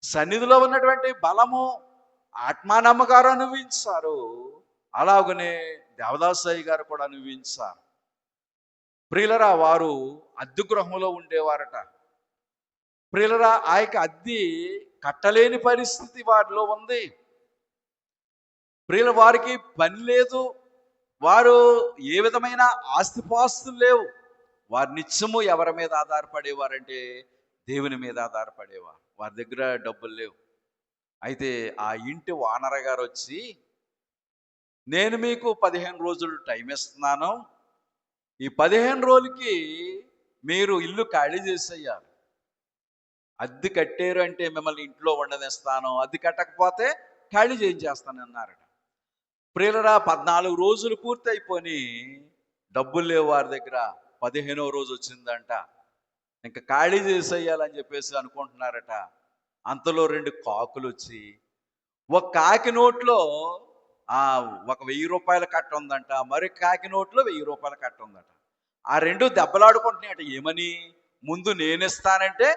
సన్నిధిలో ఉన్నటువంటి బలము ఆత్మానమ్మ గారు అనుభవించారు, అలాగనే దేవదాసయ్య గారు కూడా అనుభవించారు. ప్రియులరా, వారు అద్దె గృహంలో ఉండేవారట. ప్రియులరా, ఆ యొక్క అద్దె కట్టలేని పరిస్థితి వారిలో ఉంది. ప్రియుల, వారికి పని లేదు, వారు ఏ విధమైన ఆస్తిపాస్తులు లేవు. వారు నిత్యము ఎవరి మీద ఆధారపడేవారంటే దేవుని మీద ఆధారపడేవారు. వారి దగ్గర డబ్బులు లేవు. అయితే ఆ ఇంటి ఓనర్ గారు వచ్చి, నేను మీకు 15 రోజులు టైం ఇస్తున్నాను, ఈ 15 రోజులకి మీరు ఇల్లు ఖాళీ చేసేయాలి. అద్దె కట్టారు అంటే మిమ్మల్ని ఇంట్లో ఉండనిస్తాను, అద్దె కట్టకపోతే ఖాళీ చేయించేస్తాను అన్నారట. ప్రియులరా, 14 రోజులు పూర్తి అయిపోయి డబ్బులు లేవు వారి దగ్గర. 15వ రోజు వచ్చిందంట, ఇంకా ఖాళీ చేసేయాలని చెప్పేసి అనుకుంటున్నారట. అంతలో 2 కాకులు వచ్చి, ఒక కాకి నోట్లో ఒక 1000 రూపాయల కట్ట ఉందంట, మరి కాకి నోట్లో 1000 రూపాయల కట్ట ఉందట. ఆ 2 దెబ్బలాడుకుంటున్నాయట. ఏమని? ముందు నేనిస్తానంటే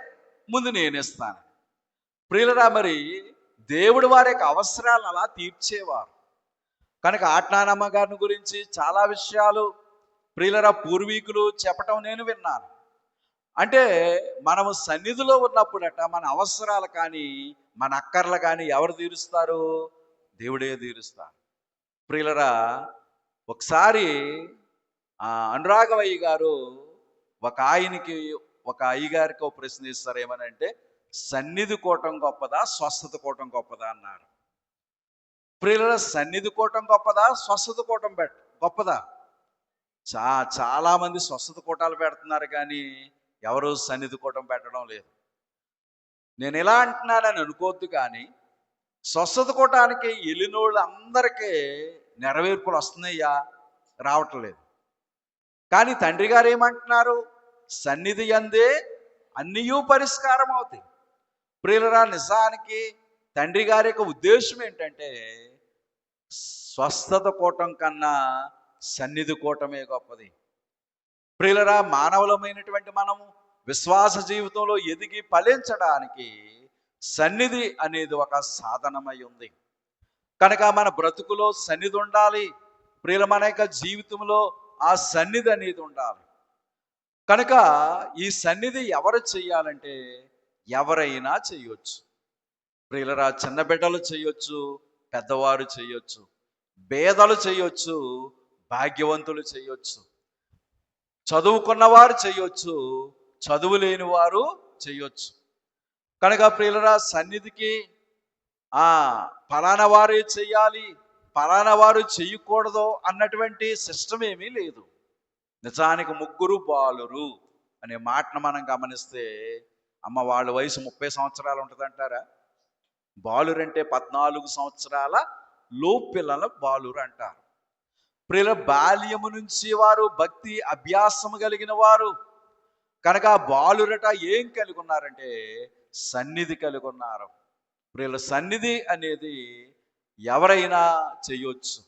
ముందు నేనిస్తాను. ప్రియులరా, మరి దేవుడు వారి యొక్క అవసరాలు అలా తీర్చేవారు. కనుక ఆట్నానమ్మ గారిని గురించి చాలా విషయాలు ప్రియులరా పూర్వీకులు చెప్పటం నేను విన్నాను. అంటే మనము సన్నిధిలో ఉన్నప్పుడట మన అవసరాలు కానీ మన అక్కర్లు కానీ ఎవరు తీరుస్తారు? దేవుడే తీరుస్తారు. ప్రియులరా ఒకసారి అనురాగవయ్య గారు ఒక అయ్యగారికి ఒక ప్రశ్న ఇస్తారు. ఏమనంటే, సన్నిధి కూటం గొప్పదా స్వస్థత కూటం గొప్పదా అన్నారు. ప్రియులరా సన్నిధి కూటం గొప్పదా స్వస్థత కూటం గొప్పదా? చాలా మంది స్వస్థత కూటాలు పెడుతున్నారు కానీ ఎవరు సన్నిధి కూటం పెట్టడం లేదు. నేను ఇలా అంటున్నానని అనుకోవద్దు కానీ స్వస్థత కూటానికి వెళ్ళినోళ్ళు అందరికీ నెరవేర్పులు వస్తున్నాయా? రావట్లేదు. కానీ తండ్రి గారు ఏమంటున్నారు? సన్నిధి యందే అన్నీయూ పరిష్కారం అవుతాయి. ప్రియులరా నిజానికి తండ్రి గారి యొక్క ఉద్దేశం ఏంటంటే స్వస్థత కూటం కన్నా సన్నిధి కూటమే గొప్పది. ప్రియులరా మానవులమైనటువంటి మనము విశ్వాస జీవితంలో ఎదిగి ఫలించడానికి సన్నిధి అనేది ఒక సాధనమై ఉంది. కనుక మన బ్రతుకులో సన్నిధి ఉండాలి. ప్రియుల మన యొక్క జీవితంలో ఆ సన్నిధి అనేది ఉండాలి. కనుక ఈ సన్నిధి ఎవరు చెయ్యాలంటే ఎవరైనా చెయ్యొచ్చు. ప్రియులరా చిన్న బిడ్డలు చెయ్యొచ్చు, పెద్దవారు చెయ్యొచ్చు, పేదలు చెయ్యొచ్చు, భాగ్యవంతులు చెయ్యొచ్చు, చదువుకున్నవారు చెయ్యొచ్చు, చదువు లేని వారు చెయ్యొచ్చు. కనుక ప్రియులరా సన్నిధికి ఫలానా వారే చెయ్యాలి, ఫలానా వారు చెయ్యకూడదు అన్నటువంటి సిస్టమ్ ఏమీ లేదు. నిజానికి ముగ్గురు బాలురు అనే మాటను మనం గమనిస్తే అమ్మ వాళ్ళ వయసు 30 సంవత్సరాలు ఉంటుందంటారా? బాలురంటే 14 సంవత్సరాల లోపు పిల్లల బాలురు అంటారు. ప్రియుల బాల్యము నుంచి వారు భక్తి అభ్యాసము కలిగిన వారు కనుక బాలురట ఏం కలిగి ఉన్నారంటే సన్నిధి కలిగి ఉన్నారు. ప్రియుల సన్నిధి అనేది ఎవరైనా చెయ్యొచ్చు.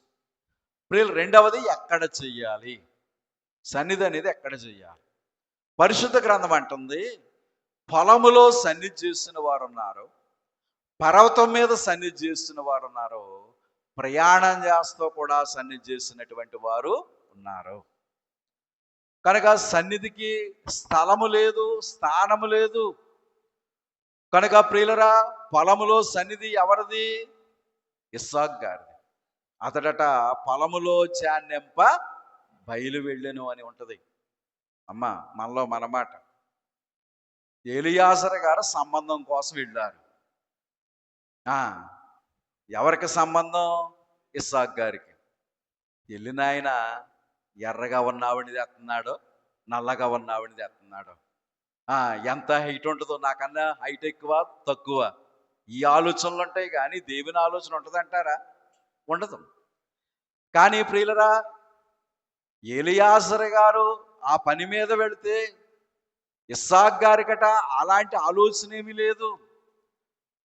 ప్రియులు రెండవది ఎక్కడ చెయ్యాలి? సన్నిధి అనేది ఎక్కడ చెయ్యాలి? పరిశుద్ధ గ్రంథం అంటుంది పొలములో సన్నిధి చేస్తున్న వారు ఉన్నారు, పర్వతం మీద సన్నిధి చేస్తున్న వారు ఉన్నారు, ప్రయాణం చేస్తూ కూడా సన్నిధి చేసినటువంటి వారు ఉన్నారు. కనుక సన్నిధికి స్థలము లేదు, స్థానము లేదు. కనుక ప్రియులరా పొలములో సన్నిధి ఎవరిది? ఇస్సాకు గారిది. అతడట పొలములో ధాన్యంప బయలు వెళ్ళెను అని ఉంటది. అమ్మ మనలో మనమాట. ఎలియాజరు గారు సంబంధం కోసం వెళ్ళారు. ఎవరికి సంబంధం? ఇస్సాకు గారికి. వెళ్ళిన ఆయన ఎర్రగా ఉన్నావిని తెస్తున్నాడు, నల్లగా ఉన్నావిని తెస్తున్నాడు. ఎంత హైట్ ఉంటుందో, నాకన్నా హైట్ ఎక్కువ తక్కువ ఈ ఆలోచనలు ఉంటాయి కానీ దేవుని ఆలోచన ఉంటుందంటారా? ఉండదు. కానీ ప్రియులరా ఎలియాజరు గారు ఆ పని మీద వెళితే ఇస్సాకు గారికట అలాంటి ఆలోచన ఏమీ లేదు.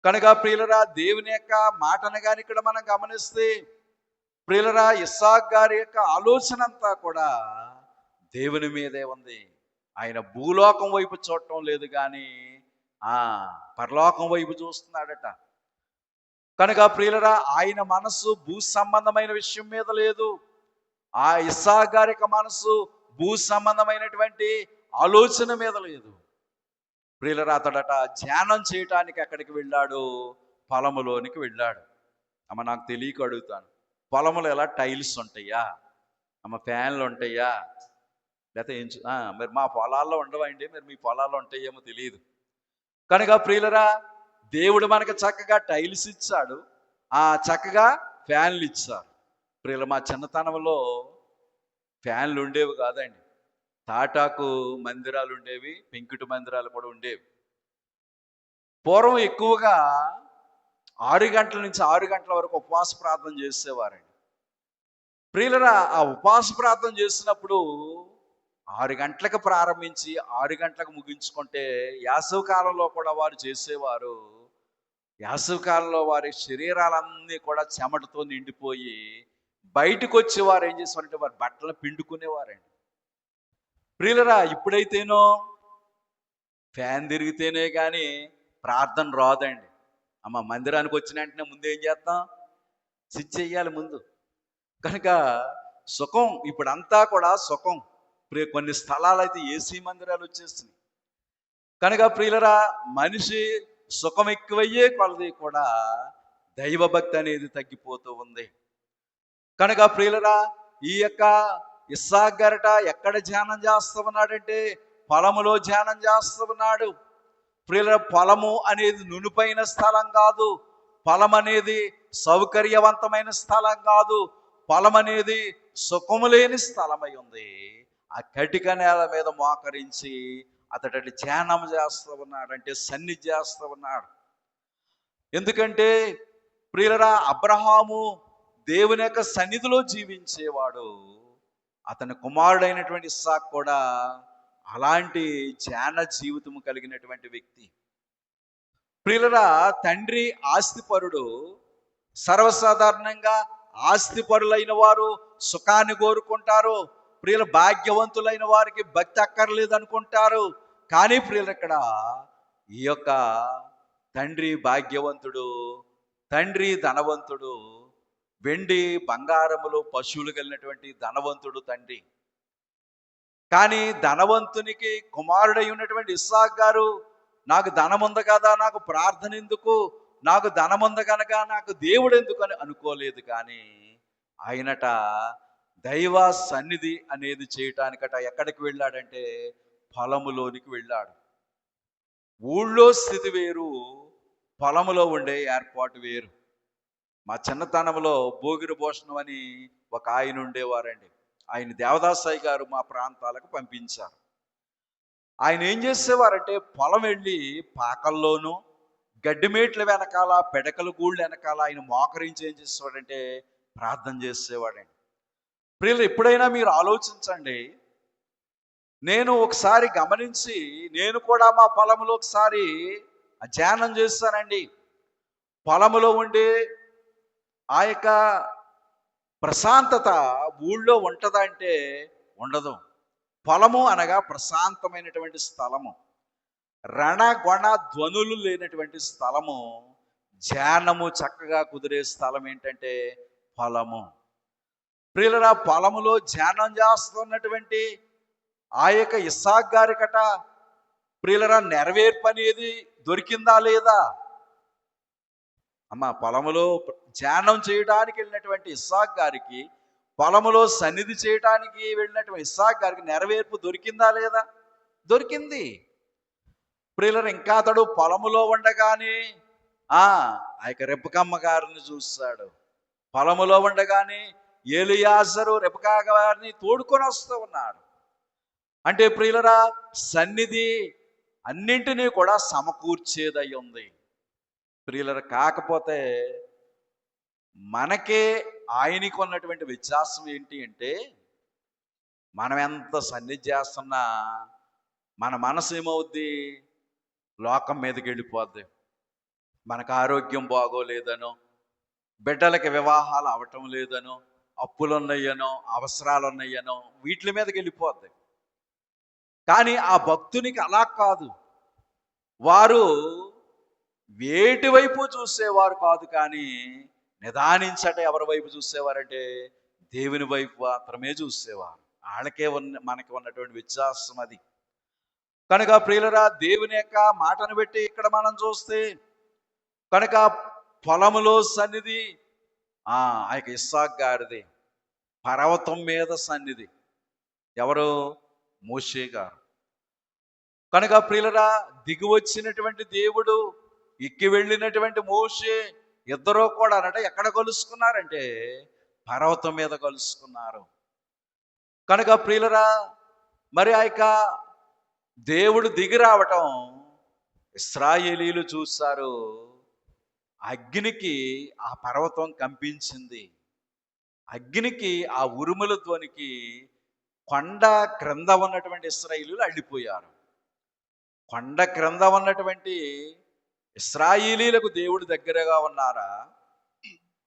కనుక ప్రియులరా దేవుని యొక్క మాటను కానీ ఇక్కడ మనం గమనిస్తే ప్రియులరా ఇస్సాకు గారి యొక్క ఆలోచన అంతా కూడా దేవుని మీదే ఉంది. ఆయన భూలోకం వైపు చూడటం లేదు కానీ పరలోకం వైపు చూస్తున్నాడట. కనుక ప్రియులరా ఆయన మనసు భూ సంబంధమైన విషయం మీద లేదు. ఆ ఇస్సాకు గారి యొక్క మనసు భూ సంబంధమైనటువంటి ఆలోచన మీద లేదు. ప్రియులరా అతడట ధ్యానం చేయటానికి ఎక్కడికి వెళ్ళాడు? పొలములోనికి వెళ్ళాడు. అమ్మ నాకు తెలియక అడుగుతాను, పొలములు ఎలా టైల్స్ ఉంటాయా? అమ్మ ఫ్యాన్లు ఉంటాయా? లేకపోతే మరి మా పొలాల్లో ఉండవండి, మరి మీ పొలాల్లో ఉంటాయేమో తెలియదు. కనుక ప్రియులరా దేవుడు మనకు చక్కగా టైల్స్ ఇచ్చాడు, చక్కగా ఫ్యాన్లు ఇచ్చారు. ప్రియుల మా చిన్నతనంలో ఫ్యాన్లు ఉండేవి కాదండి. తాటాకు మందిరాలు ఉండేవి, పెంకుటి మందిరాలు కూడా ఉండేవి. పూర్వం ఎక్కువగా 6 గంటల నుంచి 6 గంటల వరకు ఉపవాస ప్రార్థన చేసేవారండి. ప్రియులరా ఆ ఉపవాస ప్రార్థన చేసినప్పుడు 6 గంటలకు ప్రారంభించి 6 గంటలకు ముగించుకుంటే యాసవ కాలంలో కూడా వారు చేసేవారు. యాసవ కాలంలో వారి శరీరాలన్నీ కూడా చెమటతో నిండిపోయి బయటకు వచ్చి వారు ఏం చేసేవారంటే వారి బట్టలు పిండుకునేవారండి. ప్రియులరా ఇప్పుడైతేనో ఫ్యాన్ తిరిగితేనే కానీ ప్రార్థన రాదండి. అమ్మ మందిరానికి వచ్చిన వెంటనే ముందు ఏం చేస్తాం? స్విచ్ చెయ్యాలి ముందు. కనుక సుఖం ఇప్పుడంతా కూడా సుఖం. కొన్ని స్థలాలైతే ఏసీ మందిరాలు వచ్చేస్తున్నాయి. కనుక ప్రియులరా, మనిషి సుఖం ఎక్కువయ్యే కొలది కూడా దైవభక్తి అనేది తగ్గిపోతూ ఉంది. కనుక ప్రియులరా, ఈ యొక్క ఇస్సాకు గారట ఎక్కడ ధ్యానం చేస్తూ ఉన్నాడంటే పొలములో ధ్యానం చేస్తూ ఉన్నాడు. ప్రియుల, పొలము అనేది నునుపైన స్థలం కాదు. పొలం అనేది సౌకర్యవంతమైన స్థలం కాదు. పొలం అనేది సుఖము లేని స్థలమై ఉంది. ఆ కటిక నేల మీద మోకరించి అతడు ధ్యానం చేస్తూ ఉన్నాడు, అంటే సన్నిధి చేస్తూ ఉన్నాడు. ఎందుకంటే ప్రియులరా, అబ్రహాము దేవుని యొక్క సన్నిధిలో జీవించేవాడు. అతని కుమారుడైనటువంటి ఇస్సాకు కూడా అలాంటి ధ్యాన జీవితం కలిగినటువంటి వ్యక్తి. ప్రియులరా, తండ్రి ఆస్తిపరుడు. సర్వసాధారణంగా ఆస్తిపరులైన వారు సుఖాన్ని కోరుకుంటారు. ప్రియుల, భాగ్యవంతులైన వారికి భక్తి అక్కర్లేదు అనుకుంటారు. కానీ ప్రియులు, ఇక్కడ ఈ యొక్క తండ్రి భాగ్యవంతుడు, తండ్రి ధనవంతుడు, వెండి బంగారములు పశువులు కలిగినటువంటి ధనవంతుడు తండ్రి. కానీ ధనవంతునికి కుమారుడై ఉన్నటువంటి ఇస్సాకు గారు, నాకు ధనం ఉంది కదా, నాకు ప్రార్థన ఎందుకు, నాకు ధనం ఉంది కనుక నాకు దేవుడు ఎందుకు అని అనుకోలేదు. కానీ ఆయనట దైవ సన్నిధి అనేది చేయటానికట ఎక్కడికి వెళ్ళాడంటే పొలములోనికి వెళ్ళాడు. ఊళ్ళో స్థితి వేరు, పొలములో ఉండే ఏర్పాటు వేరు. మా చిన్నతనంలో భోగిరి భూషణం అని ఒక ఆయన ఉండేవారండి. ఆయన దేవదాసాయి గారు మా ప్రాంతాలకు పంపించారు. ఆయన ఏం చేసేవారంటే పొలం వెళ్ళి పాకల్లోనూ గడ్డిమేట్ల వెనకాల పెడకల గూళ్ళ వెనకాల ఆయన మోకరించి ఏం చేసేవాడంటే ప్రార్థన చేసేవాడండి. ప్రియులు, ఎప్పుడైనా మీరు ఆలోచించండి. నేను ఒకసారి గమనించి నేను కూడా మా పొలంలో ఒకసారి ధ్యానం చేస్తానండి. పొలంలో ఉండే ఆ యొక్క ప్రశాంతత ఊళ్ళో ఉంటుందా అంటే ఉండదు. పొలము అనగా ప్రశాంతమైనటువంటి స్థలము, రణగొణ ధ్వనులు లేనటువంటి స్థలము, ధ్యానము చక్కగా కుదిరే స్థలం ఏంటంటే పొలము. ప్రియులరా, పొలములో ధ్యానం చేస్తున్నటువంటి ఆ యొక్క ఇస్సాకు గారికట ప్రియులరా నెరవేర్పు అనేది దొరికిందా లేదా? అమ్మ, పొలములో ధ్యానం చేయడానికి వెళ్ళినటువంటి ఇస్సాకు గారికి, పొలములో సన్నిధి చేయడానికి వెళ్ళినటువంటి ఇస్సాకు గారికి నెరవేర్పు దొరికిందా లేదా? దొరికింది. ప్రియులరా, ఇంకా అతడు పొలములో ఉండగానే ఆ యొక్క రెబెకమ్మ గారిని చూస్తాడు. పొలములో ఉండగానే ఎలియాజరు రెబెకా గారిని తోడుకొని వస్తూ ఉన్నాడు. అంటే ప్రియులరా, సన్నిధి అన్నింటినీ కూడా సమకూర్చేదై ఉంది. ప్రియులరా, కాకపోతే మనకే ఆయనకు ఉన్నటువంటి వ్యత్యాసం ఏంటి అంటే, మనం ఎంత సన్నిధి చేస్తున్నా మన మనసు ఏమవుద్ది? లోకం మీదకి వెళ్ళిపోద్ది. మనకు ఆరోగ్యం బాగోలేదనో, బిడ్డలకి వివాహాలు అవటం లేదనో, అప్పులు ఉన్నాయనో, అవసరాలు ఉన్నాయనో వీటి మీదకి వెళ్ళిపోద్ది. కానీ ఆ భక్తునికి అలా కాదు. వారు వేటి వైపు చూసేవారు కాదు, కానీ నిదానించట ఎవరి వైపు చూసేవారంటే దేవుని వైపు మాత్రమే చూసేవారు. వాళ్ళకే మనకి ఉన్నటువంటి వ్యత్యాసం అది. కనుక ప్రియులరా, దేవుని యొక్క మాటను బట్టి ఇక్కడ మనం చూస్తే కనుక పొలములో సన్నిధి ఆ యొక్క ఇస్సాకు గారిది, పర్వతం మీద సన్నిధి ఎవరు? మోషే గారు. కనుక ప్రియులరా, దిగి వచ్చినటువంటి దేవుడు, ఎక్కి వెళ్ళినటువంటి మోషే, ఇద్దరూ కూడా అనట ఎక్కడ కలుసుకున్నారంటే పర్వతం మీద కలుసుకున్నారు. కనుక ప్రియులరా, మరి ఆ యొక్క దేవుడు దిగి రావటం ఇశ్రాయేలీలు చూశారు. అగ్నికి ఆ పర్వతం కంపించింది. అగ్నికి ఆ ఉరుముల ధ్వనికి కొండ క్రింద ఉన్నటువంటి ఇశ్రాయేలీలు అల్లిపోయారు. కొండ క్రింద ఉన్నటువంటి ఇశ్రాయేలీలకు దేవుడు దగ్గరగా ఉన్నారా?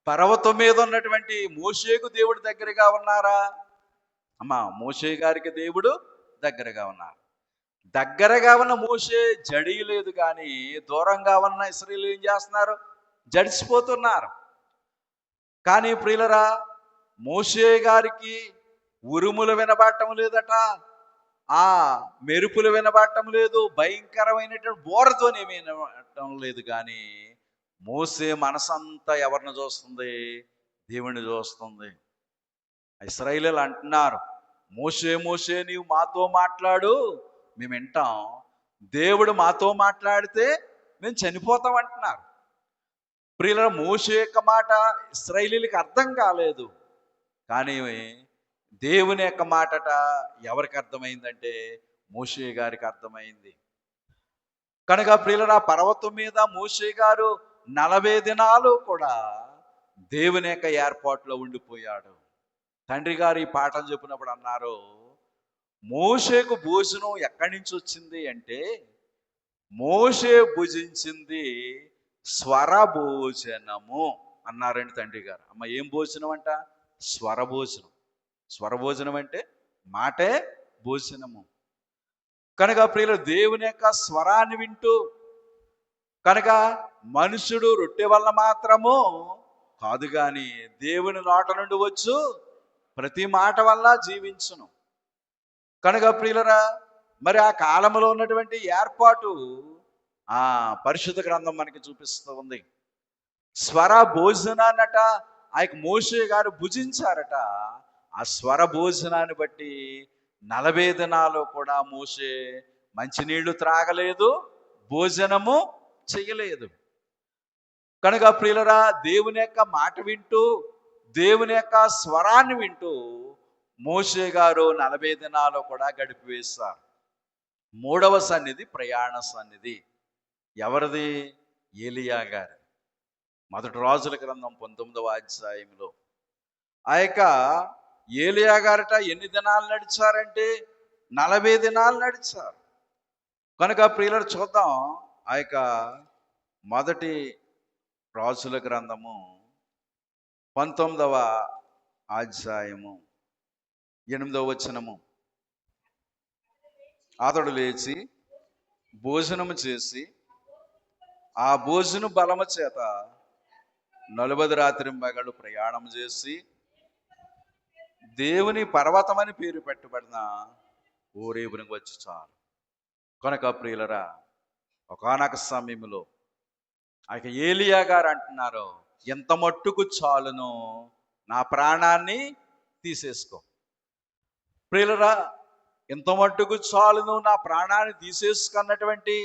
పర్వతం మీద ఉన్నటువంటి మోషేకు దేవుడు దగ్గరగా ఉన్నారా? అమ్మా, మోషే గారికి దేవుడు దగ్గరగా ఉన్నారు. దగ్గరగా ఉన్న మోషే జడియలేదు, కానీ దూరంగా ఉన్న ఇశ్రాయేలీయులు ఏం చేస్తున్నారు? జడిసిపోతున్నారు. కానీ ప్రియులరా, మోషే గారికి ఉరుములు వినబడటం లేదట, ఆ మెరుపులు వినబడటం లేదు, భయంకరమైనటువంటి బోరతోనే వినబడటం లేదు. కానీ మోసే మనసంతా ఎవరిని చూస్తుంది? దేవుణ్ణి చూస్తుంది. ఇశ్రాయేలీయులు అంటున్నారు, మోషే మోషే నీవు మాతో మాట్లాడు, మేము వింటాం. దేవుడు మాతో మాట్లాడితే మేము చనిపోతాం అంటున్నారు. ప్రియుల, మోషే యొక్క మాట ఇశ్రాయేలీయులకు అర్థం కాలేదు, కానీ దేవుని యొక్క మాటట ఎవరికి అర్థమైందంటే మోషే గారికి అర్థమైంది. కనుక ప్రియుల, పర్వతం మీద మోషే గారు 40 దినాలు కూడా దేవుని యొక్క ఏర్పాటులో ఉండిపోయాడు. తండ్రి గారు ఈ పాఠం చెప్పినప్పుడు అన్నారు, మోషేకు భోజనం ఎక్కడి నుంచి వచ్చింది అంటే, మోషే భుజించింది స్వరభోజనము అన్నారండి తండ్రి గారు. అమ్మ, ఏం భోజనం అంట? స్వరభోజనం. స్వరభోజనం అంటే మాటే భోజనము. కనుక ప్రియులు, దేవుని యొక్క స్వరాన్ని వింటూ, కనుక మనుషుడు రొట్టె వల్ల మాత్రము కాదు, కానీ దేవుని నోట నుండి వచ్చు ప్రతి మాట వల్ల జీవించును. కనుక ప్రియులరా, మరి ఆ కాలంలో ఉన్నటువంటి ఏర్పాటు ఆ పరిశుద్ధ గ్రంథం మనకి చూపిస్తూ ఉంది. స్వర భోజనాన్నట ఆ యొక్క మోషే గారు భుజించారట. ఆ స్వర భోజనాన్ని బట్టి 40 దినాలు కూడా మోషే మంచినీళ్లు త్రాగలేదు, భోజనము చెయ్యలేదు. కనుక ప్రియులరా, దేవుని యొక్క మాట వింటూ, దేవుని యొక్క స్వరాన్ని వింటూ మోషే గారు 40 దినాలు కూడా గడిపివేశారు. 3వ సన్నిధి ప్రయాణ సన్నిధి ఎవరిది? ఏలియా గారి. మొదటి రాజుల గ్రంథం 19వ అధ్యాయంలో ఆ యొక్క ఏలియా గారట ఎన్ని దినాలు నడిచారంటే 40 దినాలు నడిచారు. కనుక ప్రియులను చూద్దాం, ఆ యొక్క మొదటి రాజుల గ్రంథము 19వ అధ్యాయము 8వ వచనము. అతడు లేచి భోజనము చేసి ఆ భోజన బలము చేత 40 రాత్రింబగళ్ళు ప్రయాణం చేసి దేవుని పర్వతమని పేరు పెట్టబడిన హోరేబునికి వచ్చి చాలు. కనుక ప్రియులరా, ఒకానొక సమయంలో ఆ ఏలియా గారు అంటున్నారు, ఎంత మట్టుకు చాలును, నా ప్రాణాన్ని తీసేసుకో. ప్రియులరా, ఎంత మట్టుకు చాలును, నా ప్రాణాన్ని తీసేసుకున్నటువంటి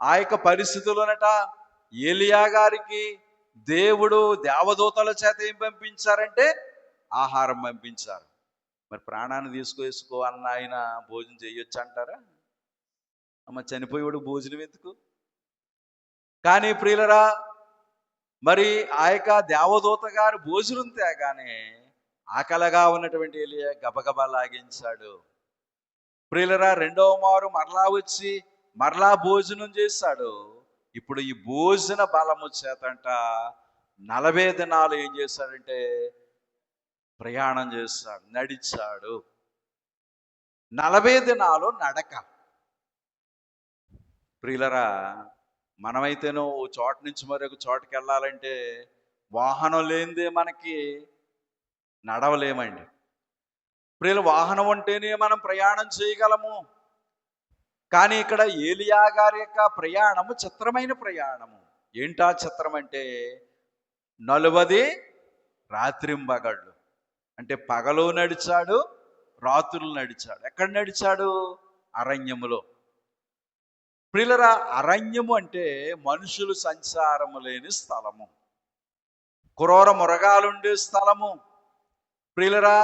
ఆ యొక్క పరిస్థితుల్లోనట ఏలియా గారికి దేవుడు దేవదూతల చేత ఏం పంపించారంటే ఆహారం పంపించారు. మరి ప్రాణాన్ని తీసుకేసుకో అన్న ఆయన భోజనం చేయొచ్చు అంటారా? అమ్మ, చనిపోయేవాడు భోజనం ఎందుకు? కానీ ప్రియులరా, మరి ఆ యొక్క దేవదూత గారు భోజనం తేగానే ఆకలిగా ఉన్నటువంటి ఏలియా గబగబా లాగించాడు. ప్రియులరా, 2వ మారు మరలా వచ్చి మరలా భోజనం చేశాడు. ఇప్పుడు ఈ భోజన బలము చేతంట 40 దినాలు ఏం చేశాడంటే ప్రయాణం చేశాడు, నడిచాడు. 40 దినాలు నడక. ప్రియులరా, మనమైతేనో ఓ చోట నుంచి మరొక చోటకి వెళ్ళాలంటే వాహనం లేనిదే మనకి నడవలేమండి. ప్రియుల, వాహనం ఉంటేనే మనం ప్రయాణం చేయగలము. కానీ ఇక్కడ ఏలియా గారి యొక్క ప్రయాణము చిత్రమైన ప్రయాణము. ఏంటా చిత్రం అంటే 40 రాత్రింబగళ్ళు. అంటే పగలు నడిచాడు, రాత్రులు నడిచాడు. ఎక్కడ నడిచాడు? అరణ్యములో. ప్రియులరా, అరణ్యము అంటే మనుషులు సంచారము లేని స్థలము, క్రూర మృగాలుండే స్థలము. ప్రియులరా,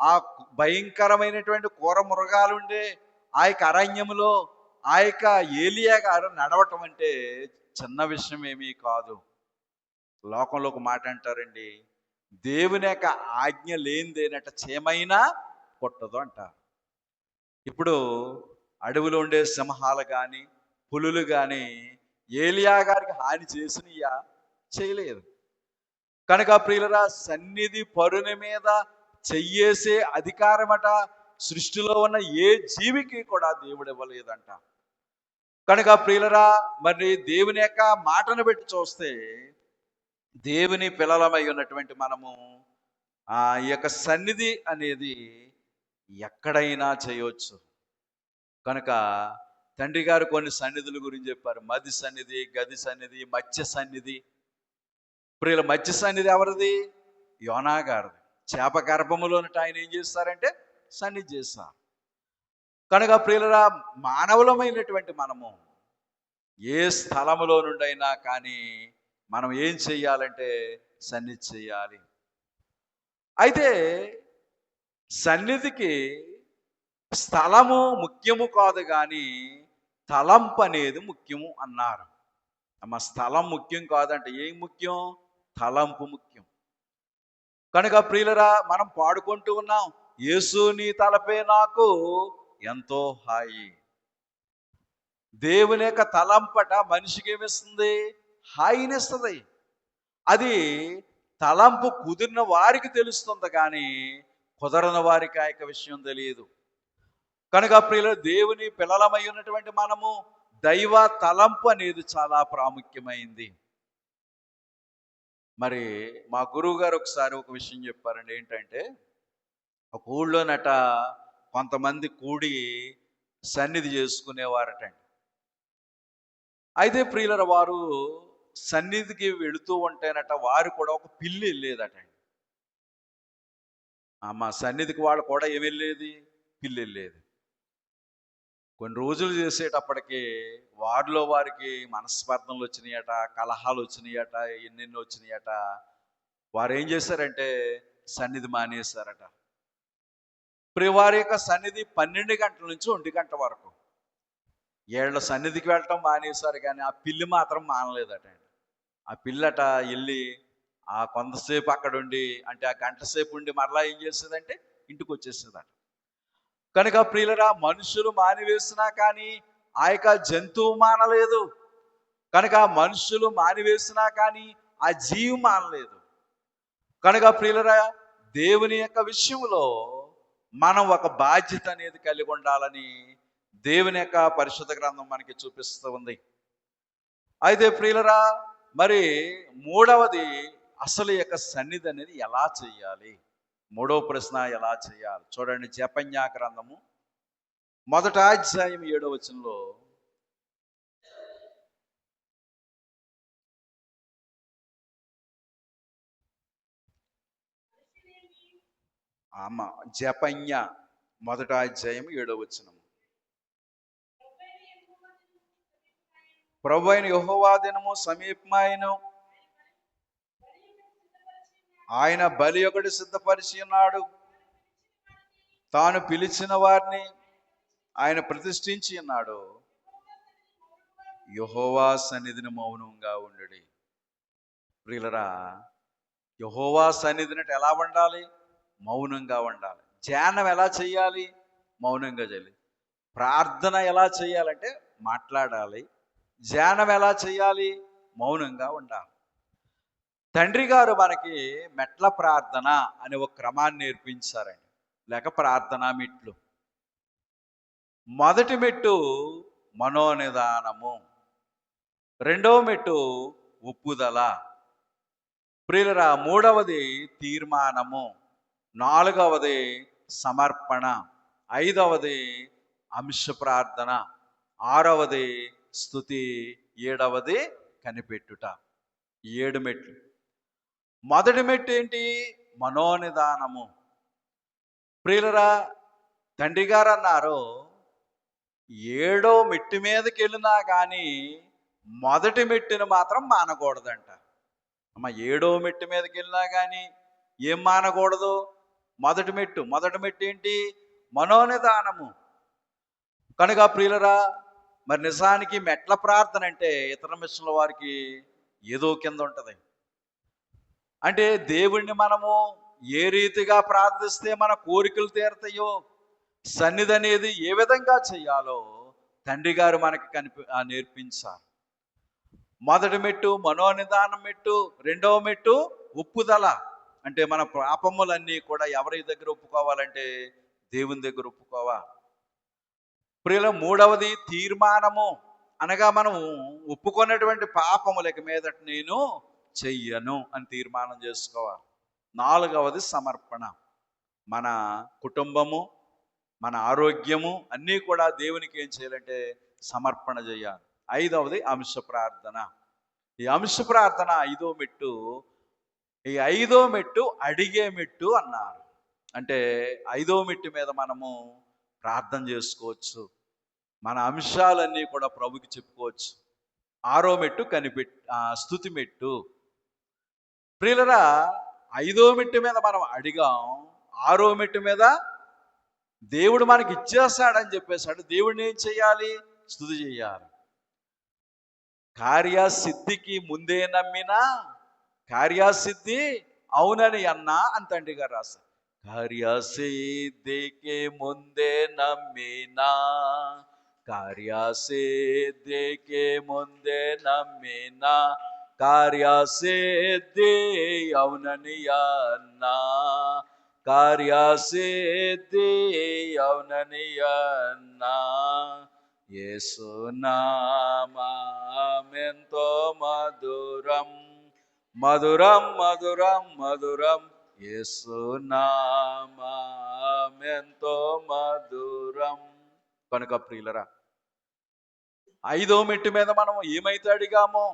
ఆ భయంకరమైనటువంటి క్రూర మృగాలుండే ఆ యొక్క అరణ్యములో ఆ యొక్క ఏలియా గారు నడవటం అంటే చిన్న విషయం ఏమీ కాదు. లోకంలో ఒక మాట అంటారండి, దేవుని యొక్క ఆజ్ఞ లేనిదేనట చీమైనా కొట్టదు అంటారు. ఇప్పుడు అడవిలో ఉండే సింహాలు కానీ పులులు కానీ ఏలియా గారికి హాని చేసినయా? చేయలేదు. కనుక ప్రియులరా, సన్నిధి పరుని మీద చెయ్యేసే అధికారమట సృష్టిలో ఉన్న ఏ జీవికి కూడా దేవుడు ఇవ్వలేదంట. కనుక ప్రియులరా, మరి దేవుని యొక్క మాటను బట్టి చూస్తే దేవుని పిల్లలమై ఉన్నటువంటి మనము ఈ యొక్క సన్నిధి అనేది ఎక్కడైనా చేయవచ్చు. కనుక తండ్రి గారు కొన్ని సన్నిధుల గురించి చెప్పారు. మది సన్నిధి, గది సన్నిధి, మత్స్య సన్నిధి. ప్రియుల మత్స్య సన్నిధి ఎవరిది? యోనా గారిది. చేప గర్భములోనట ఆయన ఏం చేస్తారంటే సన్నిధి చేస్తారు. కనుక ప్రియులరా, మానవులమైనటువంటి మనము ఏ స్థలములో నుండైనా కానీ మనం ఏం చెయ్యాలంటే సన్నిధి చెయ్యాలి. అయితే సన్నిధికి స్థలము ముఖ్యము కాదు కానీ తలంపు అనేది ముఖ్యము అన్నారు. అమ్మ, స్థలం ముఖ్యం కాదంటే ఏం ముఖ్యం? తలంపు ముఖ్యం. కనుక ప్రియులరా, మనం పాడుకుంటూ ఉన్నాం, యేసు నీ తలపే నాకు ఎంతో హాయి. దేవుని యొక్క తలంపట మనిషికి ఏమిస్తుంది? హాయినిస్తుంది. అది తలంపు కుదిరిన వారికి తెలుస్తుంది కానీ కుదరని వారికి ఆ యొక్క విషయం తెలియదు. కనుక ప్రియుల, దేవుని పిల్లలమై ఉన్నటువంటి మనము దైవ తలంపు అనేది చాలా ప్రాముఖ్యమైంది. మరి మా గురువు గారు ఒకసారి ఒక విషయం చెప్పారండి. ఏంటంటే, ఒక ఊళ్ళోనట కొంతమంది కూడి సన్నిధి చేసుకునేవారటండి. అయితే ప్రియుల, వారు సన్నిధికి వెళుతూ ఉంటేనట వారు కూడా ఒక పిల్లి వెళ్ళేదటండి. మా సన్నిధికి వాళ్ళు కూడా ఏమి వెళ్ళేది? పిల్లి వెళ్ళేది. కొన్ని రోజులు చేసేటప్పటికి వారిలో వారికి మనస్పర్ధనలు వచ్చినాయట, కలహాలు వచ్చినాయట, ఎన్నెన్నో వచ్చినాయట. వారు ఏం చేశారంటే సన్నిధి మానేశారట. వారి యొక్క సన్నిధి 12 గంటల నుంచి 1 గంట వరకు ఏళ్ళ సన్నిధికి వెళ్ళటం మానేశారు, కానీ ఆ పిల్లి మాత్రం మానలేదట. ఆ పిల్లట వెళ్ళి కొంతసేపు అక్కడ ఉండి, అంటే ఆ గంట సేపు ఉండి మరలా ఏం చేసేదంటే ఇంటికి వచ్చేసేదట. కనుక ప్రియులరా, మనుషులు మానివేసినా కానీ ఆ యొక్క జంతువు మానలేదు. కనుక మనుషులు మానివేసినా కానీ ఆ జీవి మానలేదు. కనుక ప్రియులరా, దేవుని యొక్క విషయంలో మనం ఒక బాధ్యత అనేది కలిగి ఉండాలని దేవుని యొక్క పరిశుద్ధ గ్రంథం మనకి చూపిస్తూ ఉంది. అయితే ప్రియులరా, మరి మూడవది, అసలు యొక్క సన్నిధి అనేది ఎలా చేయాలి? మూడవ ప్రశ్న, ఎలా చేయాలి? చూడండి, జపన్యా గ్రంథము 1వ అధ్యాయం 7వ వచనంలో, జపన్యా 1వ అధ్యాయం 7వ వచనం, ప్రభువైన యెహోవా దినము సమీపమాయెను, ఆయన బలి ఒకటి సిద్ధపరిచి ఉన్నాడు, తాను పిలిచిన వారిని ఆయన ప్రతిష్ఠించి ఉన్నాడు. యెహోవా సన్నిధిని మౌనంగా ఉండుడి. ప్రియులరా, యెహోవా సన్నిధిని ఎలా ఉండాలి? మౌనంగా ఉండాలి. ధ్యానం ఎలా చేయాలి? మౌనంగా చేయాలి. ప్రార్థన ఎలా చేయాలంటే మాట్లాడాలి. ధ్యానం ఎలా చేయాలి? మౌనంగా ఉండాలి. తండ్రి గారు మనకి మెట్ల ప్రార్థన అనే ఒక క్రమాన్ని నేర్పించారండి, లేక ప్రార్థనా మెట్లు. మొదటి మెట్టు మనోనిదానము, రెండవ మెట్టు ఒప్పుదల, ప్రియులరా మూడవది తీర్మానము, నాలుగవది సమర్పణ, ఐదవది అంశ ప్రార్థన, ఆరవది స్తుతి, ఏడవది కనిపెట్టుట. 7 మెట్లు. మొదటి మెట్టు ఏంటి? మనోనిదానము. ప్రియులరా, తండ్రి గారు అన్నారు, 7వ మెట్టు మీదకి వెళ్ళినా కానీ మొదటి మెట్టుని మాత్రం మానకూడదంట. 7వ మెట్టు మీదకి వెళ్ళినా కానీ ఏం మానకూడదు? మొదటి మెట్టు ఏంటి? మనోనిదానము. కనుక ప్రియులరా, మరి నిజానికి మెట్ల ప్రార్థన అంటే ఇతర మిషన్ల వారికి ఏదో కింద ఉంటుంది. అంటే దేవుణ్ణి మనము ఏ రీతిగా ప్రార్థిస్తే మన కోరికలు తీరతాయో, సన్నిధి అనేది ఏ విధంగా చేయాలో తండ్రి గారు మనకి నేర్పించారు. మొదటి మెట్టు మనోనిదానం మెట్టు, రెండవ మెట్టు ఒప్పుదల. అంటే మన పాపములన్నీ కూడా ఎవరి దగ్గర ఒప్పుకోవాలంటే దేవుని దగ్గర ఒప్పుకోవాలి. ప్రియుల మూడవది తీర్మానము, అనగా మనం ఒప్పుకున్నటువంటి పాపములకి మీదట నేను చెయ్యను అని తీర్మానం చేసుకోవాలి. నాలుగవది సమర్పణ. మన కుటుంబము, మన ఆరోగ్యము అన్నీ కూడా దేవునికి ఏం చేయాలంటే సమర్పణ చేయాలి. ఐదవది అంశ ప్రార్థన. ఈ అంశ ప్రార్థన ఐదో మెట్టు. ఈ ఐదో మెట్టు అడిగే మెట్టు అన్నారు. అంటే ఐదో మెట్టు మీద మనము ప్రార్థన చేసుకోవచ్చు, మన అంశాలన్నీ కూడా ప్రభుకి చెప్పుకోవచ్చు. ఆరో మెట్టు స్తుతి మెట్టు. ప్రియులరా, ఐదో మెట్టు మీద మనం అడిగాం, ఆరో మెట్టు మీద దేవుడు మనకి ఇచ్చేస్తాడని చెప్పేశాడు. దేవుడిని ఏం చేయాలి? స్తుతి చేయాలి. కార్యసిద్ధికి ముందే నమ్మినా కార్యసిద్ధి అవునని అన్నా అని తండ్రి గారు రాశారు. కార్యసిద్ధికి ముందే నమ్మినా కార్యసిద్ధికి ముందే నమ్మినా కార్యసిద్ధి అవునని అన్నా కార్యసిద్ధి అవునని అన్నా యేసు నామమెంతో మధురం మధురం మధురం మధురం యేసు నామమెంతో మధురం. కనుక ప్రియులరా, ఐదో మెట్టు మీద మనం ఏమైతే అడిగామో,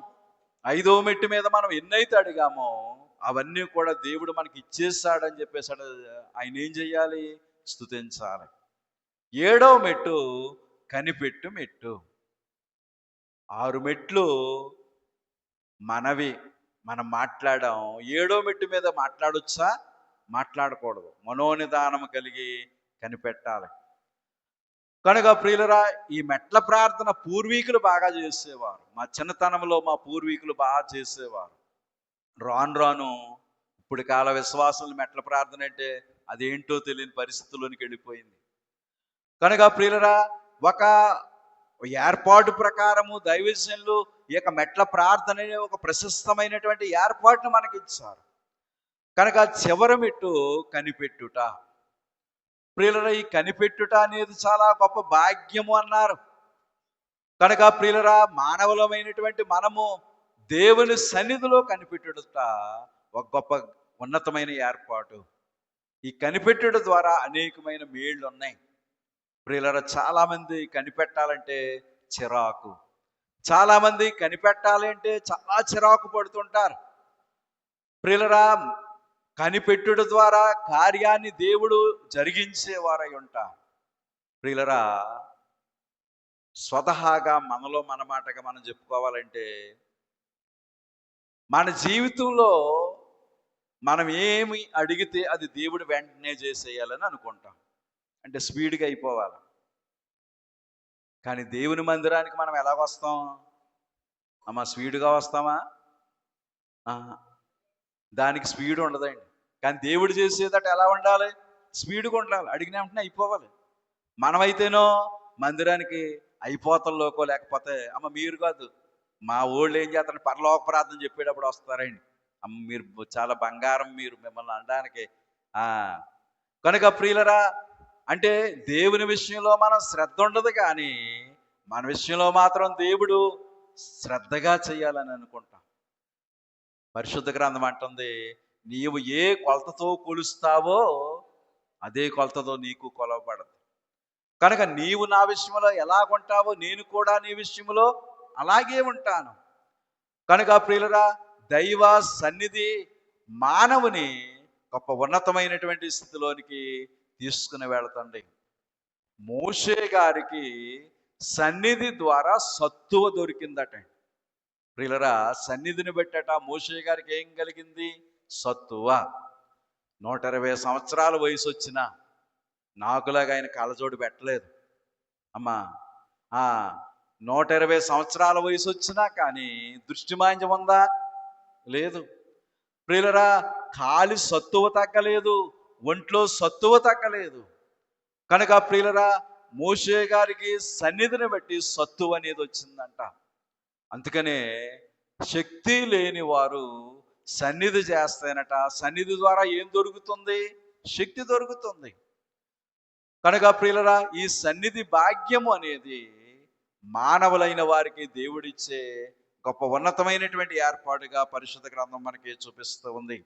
ఐదో మెట్టు మీద మనం ఎన్నైతే అడిగామో అవన్నీ కూడా దేవుడు మనకి ఇచ్చేస్తాడని చెప్పేసాడు. ఆయన ఏం చెయ్యాలి? స్తుతించాలి. ఏడో మెట్టు కనిపెట్టు మెట్టు. 6 మెట్లు మనవి, మనం మాట్లాడాం. ఏడో మెట్టు మీద మాట్లాడొచ్చా? మాట్లాడకూడదు. మనోనిదానం కలిగి కనిపెట్టాలి. కనుక ప్రియులరా, ఈ మెట్ల ప్రార్థన పూర్వీకులు బాగా చేసేవారు. మా చిన్నతనంలో మా పూర్వీకులు బాగా చేసేవారు. రాను రాను ఇప్పుడు కాల విశ్వాసులు మెట్ల ప్రార్థన అంటే అదేంటో తెలియని పరిస్థితుల్లోనికి వెళ్ళిపోయింది. కనుక ప్రియులరా, ఒక ఏర్పాటు ప్రకారము దైవజనులు ఈ యొక్క మెట్ల ప్రార్థన ఒక ప్రశస్తమైనటువంటి ఏర్పాటును మనకి ఇచ్చారు. కనుక చివరి మెట్టు కనిపెట్టుట. ప్రియులరా, ఈ కనిపెట్టుట అనేది చాలా గొప్ప భాగ్యము అన్నారు. కనుక ప్రియులరా, మానవులమైనటువంటి మనము దేవుని సన్నిధిలో కనిపెట్టుట ఒక గొప్ప ఉన్నతమైన ఏర్పాటు. ఈ కనిపెట్టుట ద్వారా అనేకమైన మేళ్ళు ఉన్నాయి. ప్రియులరా, చాలామంది కనిపెట్టాలంటే చిరాకు, చాలామంది కనిపెట్టాలి అంటే చాలా చిరాకు పడుతుంటారు. ప్రియులరా, కనిపెట్టుట ద్వారా కార్యాన్ని దేవుడు జరిగించేవారై ఉంటారు. ప్రియులరా, స్వతహాగా మనలో మన మాటగా మనం చెప్పుకోవాలంటే మన జీవితంలో మనం ఏమి అడిగితే అది దేవుడు వెంటనే చేసేయాలని అనుకుంటాం. అంటే స్పీడ్గా అయిపోవాలి. కానీ దేవుని మందిరానికి మనం ఎలాగొస్తాం? అమ్మ, స్పీడ్గా వస్తామా? దానికి స్పీడ్ ఉండదండి. కానీ దేవుడు చేసేదట ఎలా ఉండాలి? స్పీడ్గా ఉండాలి. అడిగిన వెంటనే అయిపోవాలి. మనమైతేనో మందిరానికి అయిపోతల్లోకో, లేకపోతే అమ్మ మీరు కాదు, మా ఊళ్ళు ఏం చేస్తారు, పరలోక ప్రార్థన చెప్పేటప్పుడు వస్తారండి. అమ్మ మీరు చాలా బంగారం, మీరు మిమ్మల్ని అనడానికి. కనుక ప్రియులరా, అంటే దేవుని విషయంలో మనం శ్రద్ధ ఉండదు, కానీ మన విషయంలో మాత్రం దేవుడు శ్రద్ధగా చేయాలని అనుకుంటాం. పరిశుద్ధ గ్రంథం అంటుంది, నీవు ఏ కొలతతో కొలుస్తావో అదే కొలతతో నీకు కొలవబడదు. కనుక నీవు నా విషయంలో ఎలాగుంటావో నేను కూడా నీ విషయంలో అలాగే ఉంటాను. కనుక ప్రియులరా, దైవ సన్నిధి మానవుని గొప్ప ఉన్నతమైనటువంటి స్థితిలోనికి తీసుకుని వెళతండి. మోషే గారికి సన్నిధి ద్వారా సత్తువ దొరికిందట. ప్రియులరా, సన్నిధిని బట్టట మోషే గారికి ఏం కలిగింది? సత్తువ. 120 సంవత్సరాల వయసు వచ్చిన నాకులాగా ఆయన కళ్ళజోడు పెట్టలేదు. అమ్మా, 120 సంవత్సరాల వయసు వచ్చినా కానీ దృష్టిమాంద్యం ఉందా? లేదు. ప్రియులరా, కాలి సత్తువ తగ్గలేదు, ఒంట్లో సత్తువ తగ్గలేదు. కనుక ప్రియులరా, మోషే గారికి సన్నిధిని బట్టి సత్తువ అనేది వచ్చిందంట. అందుకనే శక్తి లేని వారు సన్నిధి చేస్తానట. సన్నిధి ద్వారా ఏం దొరుకుతుంది? శక్తి దొరుకుతుంది. కనుక ప్రియులరా, ఈ సన్నిధి భాగ్యము అనేది మానవులైన వారికి దేవుడిచ్చే గొప్ప ఉన్నతమైనటువంటి ఏర్పాటుగా పరిశుద్ధ గ్రంథం మనకి చూపిస్తూ ఉంది.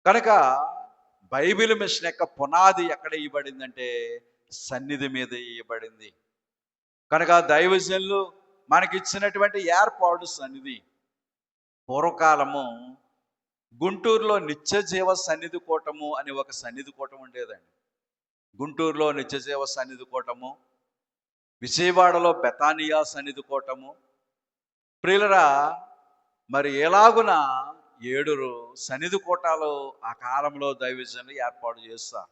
కనుక బైబిల్ మిషన్ యొక్క పునాది ఎక్కడ ఇవ్వబడిందంటే సన్నిధి మీద ఇవ్వబడింది. కనుక దైవజనులు మనకిచ్చినటువంటి ఏర్పాటు సన్నిధి. పూర్వకాలము గుంటూరులో నిత్యజీవ సన్నిధి కూటము అని ఒక సన్నిధి కూటం ఉండేదండి. గుంటూరులో నిత్యజీవ సన్నిధి కూటము, విజయవాడలో బెతానియా సన్నిధి కూటము. ప్రియులరా, మరి ఎలాగున 7 సన్నిధి కూటాలు ఆ కాలంలో దైవజనులు ఏర్పాటు చేస్తారు.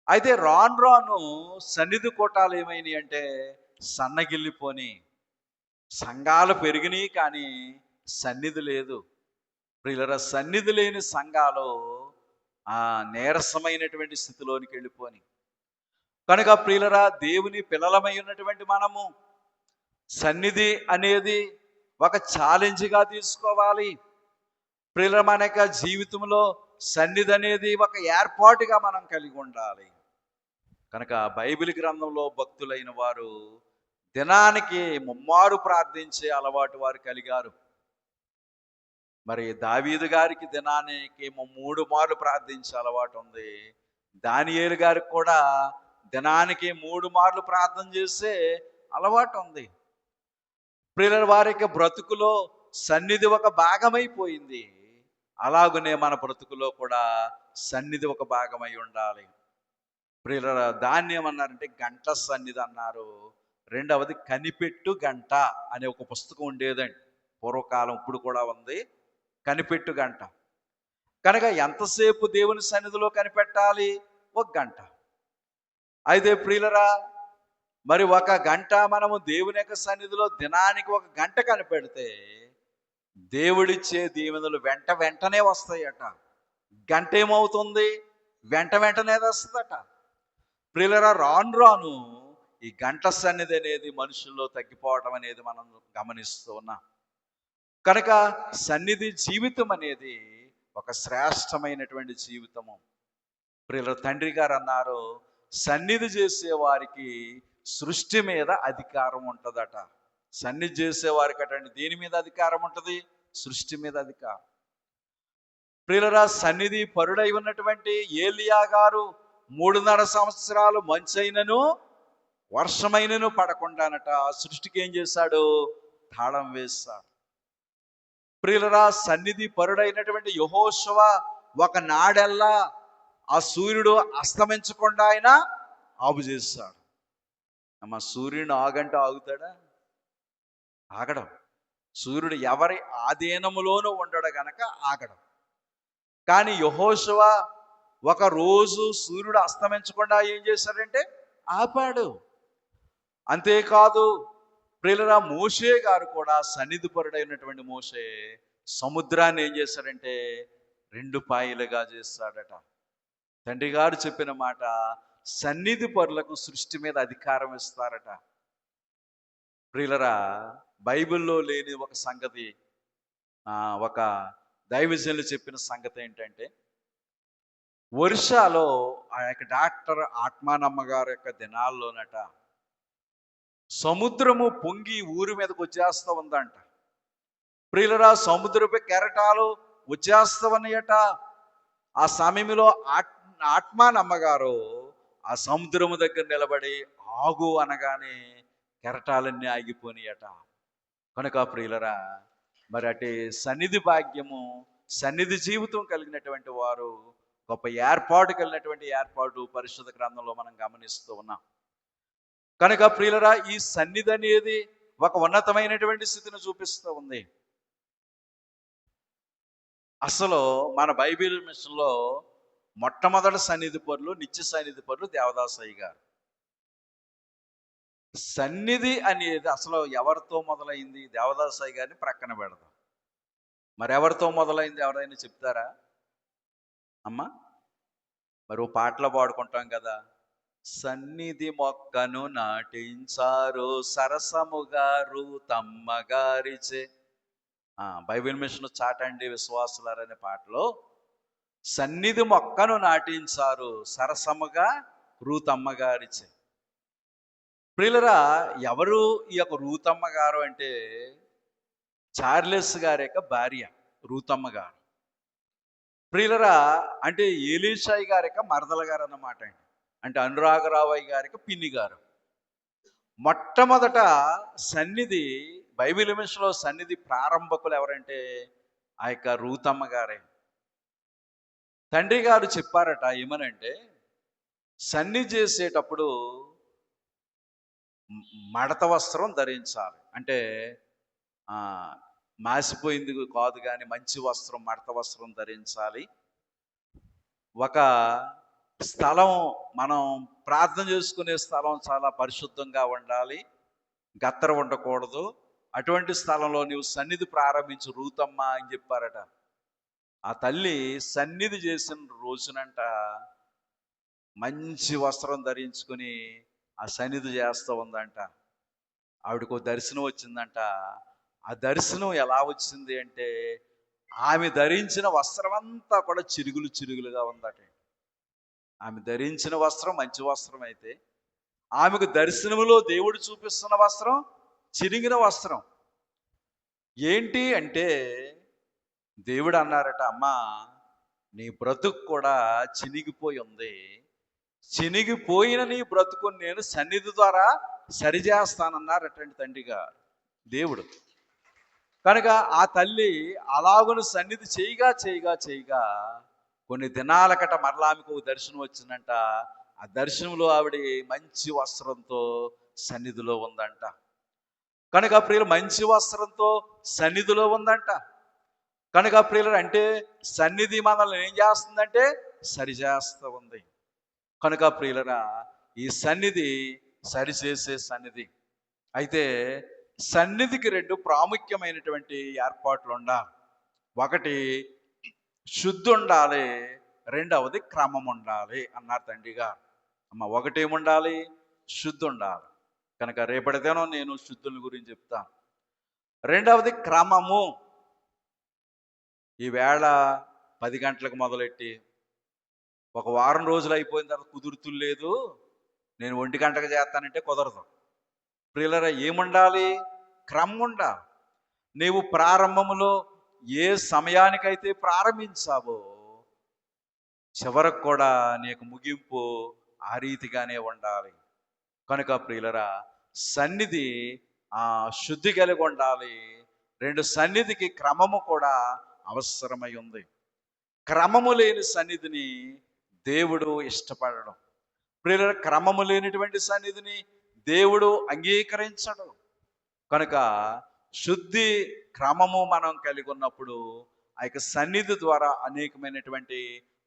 అయితే రాను రాను సన్నిధి కూటాలు ఏమైనాయి అంటే సన్నగిల్లిపోని, సంఘాలు పెరిగినాయి కానీ సన్నిధి లేదు. ప్రియులరా, సన్నిధి లేని సంఘాలు నీరసమైనటువంటి స్థితిలోనికి వెళ్ళిపోని. కనుక ప్రియులరా, దేవుని పిల్లలమై ఉన్నటువంటి మనము సన్నిధి అనేది ఒక ఛాలెంజ్గా తీసుకోవాలి. ప్రియులరా, మన యొక్క జీవితంలో సన్నిధి అనేది ఒక ఏర్పాటుగా మనం కలిగి ఉండాలి. కనుక బైబిల్ గ్రంథంలో భక్తులైన వారు దినానికి ముమ్మారు ప్రార్థించే అలవాటు వారు కలిగారు. మరి దావీదు గారికి దినానికి 3 మార్లు ప్రార్థించే అలవాటు ఉంది. దానియేలు గారికి కూడా దినానికి 3 మార్లు ప్రార్థన చేసే అలవాటు ఉంది. ప్రియుల వారికి బ్రతుకులో సన్నిధి ఒక భాగమైపోయింది. అలాగునే మన బ్రతుకులో కూడా సన్నిధి ఒక భాగమై ఉండాలి. ప్రియుల దాన్ని ఏమన్నారంటే గంట సన్నిధి అన్నారు. రెండవది కనిపెట్టు గంట అనే ఒక పుస్తకం ఉండేదండి పూర్వకాలం, ఇప్పుడు కూడా ఉంది, కనిపెట్టు గంట. కనుక ఎంతసేపు దేవుని సన్నిధిలో కనిపెట్టాలి? 1 గంట. అయితే ప్రియులరా, మరి 1 గంట మనము దేవుని యొక్క సన్నిధిలో దినానికి 1 గంట కనిపెడితే దేవుడిచ్చే దీవెనలు వెంటనే వస్తాయట. గంట ఏమవుతుంది? వెంటనే వస్తుందట. ప్రియులరా, రాను రాను ఈ గంట సన్నిధి అనేది మనుషుల్లో తగ్గిపోవడం అనేది మనం గమనిస్తూ ఉన్నాం. కనుక సన్నిధి జీవితం అనేది ఒక శ్రేష్టమైనటువంటి జీవితము. ప్రియుల తండ్రి గారు అన్నారు, సన్నిధి చేసే వారికి సృష్టి మీద అధికారం ఉంటుందట. సన్నిధి చేసే వారికి అటండి దేని మీద అధికారం ఉంటుంది? సృష్టి మీద అధికారం. ప్రియులరా, సన్నిధి పరుడై ఉన్నటువంటి ఏలియా గారు 3.5 సంవత్సరాలు మంచైనను వర్షమైనను పడకుండానట సృష్టికి ఏం చేశాడు? తాళం వేశాడు. ప్రియులరా, సన్నిధి పరుడైనటువంటి యెహోషువ ఒక నాడెల్లా ఆ సూర్యుడు అస్తమించకుండా ఆయన ఆపు చేస్తాడు. అమ్మ, సూర్యుడు ఆగంటే ఆగుతాడా? ఆగడం. సూర్యుడు ఎవరి ఆధీనములోనూ ఉండడు గనక ఆగడం. కానీ యెహోషువ ఒక రోజు సూర్యుడు అస్తమించకుండా ఏం చేశాడంటే ఆపాడు. అంతేకాదు ప్రియులరా, మోషే గారు కూడా సన్నిధిపరుడైనటువంటి మోషే సముద్రాన్ని ఏం చేశాడంటే 2 పాయలుగా చేస్తాడట. తండ్రి గారు చెప్పిన మాట, సన్నిధి పరులకు సృష్టి మీద అధికారం ఇస్తారట. ప్రియులరా, బైబిల్లో లేని ఒక సంగతి, ఒక దైవజనులు చెప్పిన సంగతి ఏంటంటే, ఒరిస్సాలో ఆ యొక్క డాక్టర్ ఆత్మానమ్మ గారి యొక్క దినాల్లోనట సముద్రము పొంగి ఊరి మీదకి వచ్చేస్తూ ఉందంట. ప్రియులరా, సముద్రపు కెరటాలు వచ్చేస్తూ ఉన్నాయట. ఆ సమయంలో ఆత్మానమ్మగారు ఆ సముద్రము దగ్గర నిలబడి ఆగు అనగానే కెరటాలన్నీ ఆగిపోయినాయట. కనుక ప్రియులరా, మరి అటే సన్నిధి భాగ్యము, సన్నిధి జీవితం కలిగినటువంటి వారు గొప్ప ఏర్పాటు కలిగినటువంటి ఏర్పాటు పరిశుద్ధ గ్రంథంలో మనం గమనిస్తూ ఉన్నాం. కనుక ప్రియులరా, ఈ సన్నిధి అనేది ఒక ఉన్నతమైనటువంటి స్థితిని చూపిస్తూ ఉంది. అసలు మన బైబిల్ మిషన్లో మొట్టమొదటి సన్నిధి పరులు, నిత్య సన్నిధి పరులు దేవదాసయ్య గారు. సన్నిధి అనేది అసలు ఎవరితో మొదలైంది? దేవదాసయ్య గారిని ప్రక్కన పెడదాం. మరి ఎవరితో మొదలైంది ఎవరైనా చెప్తారా అమ్మా? మరి ఓ పాటలో పాడుకుంటాం కదా, సన్నిధి మొక్కను నాటించారు సరసముగారు తమ్మగారిచే. బైబిల్ మిషన్ చాటండి విశ్వాసులారనే పాటలో సన్నిధి మొక్కను నాటించారు సరసముగా రూత్ అమ్మగారిచే. ప్రియులరా, ఎవరు ఈ యొక్క రూతమ్మ గారు అంటే చార్లెస్ గారి యొక్క భార్య రూతమ్మ గారు. ప్రియులరా, అంటే ఏలీషాయి గారి యొక్క మరదల గారు అన్నమాట అండి. అంటే అనురాగరావయ్య గారికి పిన్ని గారు. మొట్టమొదట సన్నిధి, బైబిల్ మిషన్లో సన్నిధి ప్రారంభకులు ఎవరంటే ఆ యొక్క రూతమ్మ గారే. తండ్రి గారు చెప్పారట ఏమనంటే, సన్నిధి చేసేటప్పుడు మడత వస్త్రం ధరించాలి. అంటే మాసిపోయింది కాదు కానీ మంచి వస్త్రం, మడత వస్త్రం ధరించాలి. ఒక స్థలం, మనం ప్రార్థన చేసుకునే స్థలం చాలా పరిశుద్ధంగా ఉండాలి, గత్తర ఉండకూడదు. అటువంటి స్థలంలో నీవు సన్నిధి ప్రారంభించు రూతమ్మ అని చెప్పారట. ఆ తల్లి సన్నిధి చేసిన రోజునంట మంచి వస్త్రం ధరించుకుని ఆ సన్నిధి చేస్తూ ఉందంట. ఆవిడకు దర్శనం వచ్చిందంట. ఆ దర్శనం ఎలా వచ్చింది అంటే, ఆమె ధరించిన వస్త్రం అంతా కూడా చిరుగులు చిరుగులుగా ఉందట. ఆమె ధరించిన వస్త్రం మంచి వస్త్రం అయితే, ఆమెకు దర్శనములో దేవుడు చూపిస్తున్న వస్త్రం చిరిగిన వస్త్రం. ఏంటి అంటే, దేవుడు అన్నారట, అమ్మా నీ బ్రతుకు కూడా చినిగిపోయి ఉంది, చినిగిపోయిన నీ బ్రతుకుని నేను సన్నిధి ద్వారా సరిచేస్తానన్నారటండి తండ్రిగా దేవుడు. కనుక ఆ తల్లి అలాగును సన్నిధి చేయగా కొన్ని దినాలకట మరలా ఆమెకు దర్శనం వచ్చిందంట. ఆ దర్శనంలో ఆవిడ మంచి వస్త్రంతో సన్నిధిలో ఉందంట. కనుక ప్రియులు మంచి వస్త్రంతో సన్నిధిలో ఉందంట. కనుక ప్రియులు అంటే సన్నిధి మనల్ని ఏం చేస్తుందంటే సరిచేస్తూ ఉంది. కనుక ప్రియులరా, ఈ సన్నిధి సరిచేసే సన్నిధి. అయితే సన్నిధికి రెండు ప్రాముఖ్యమైనటువంటి ఏర్పాట్లు ఉండాలి. ఒకటి శుద్ధి ఉండాలి, రెండవది క్రమం ఉండాలి అన్నారు తండ్రి గారు. అమ్మ, ఒకటేముండాలి? శుద్ధి ఉండాలి. కనుక రేపటి దినం నేను శుద్ధుల గురించి చెప్తాను. రెండవది క్రమము. ఈవేళ 10 గంటలకు మొదలెట్టి ఒక వారం రోజులు అయిపోయిన తర్వాత కుదురుతులేదు, నేను 1 గంటకు చేస్తానంటే కుదరదు. ప్రియులరా, ఏముండాలి? క్రమం ఉండాలి. నీవు ప్రారంభములో ఏ సమయానికైతే ప్రారంభించావో చివరకు కూడా నీకు ముగింపు ఆ రీతిగానే ఉండాలి. కనుక ప్రియులరా, సన్నిధి శుద్ధి కలిగి ఉండాలి. రెండు, సన్నిధికి క్రమము కూడా అవసరమై ఉంది. క్రమము లేని సన్నిధిని దేవుడు ఇష్టపడడం. ప్రియులరా, క్రమము లేనిటువంటి సన్నిధిని దేవుడు అంగీకరించడు. కనుక శుద్ధి, క్రమము మనం కలిగి ఉన్నప్పుడు ఆ యొక్క సన్నిధి ద్వారా అనేకమైనటువంటి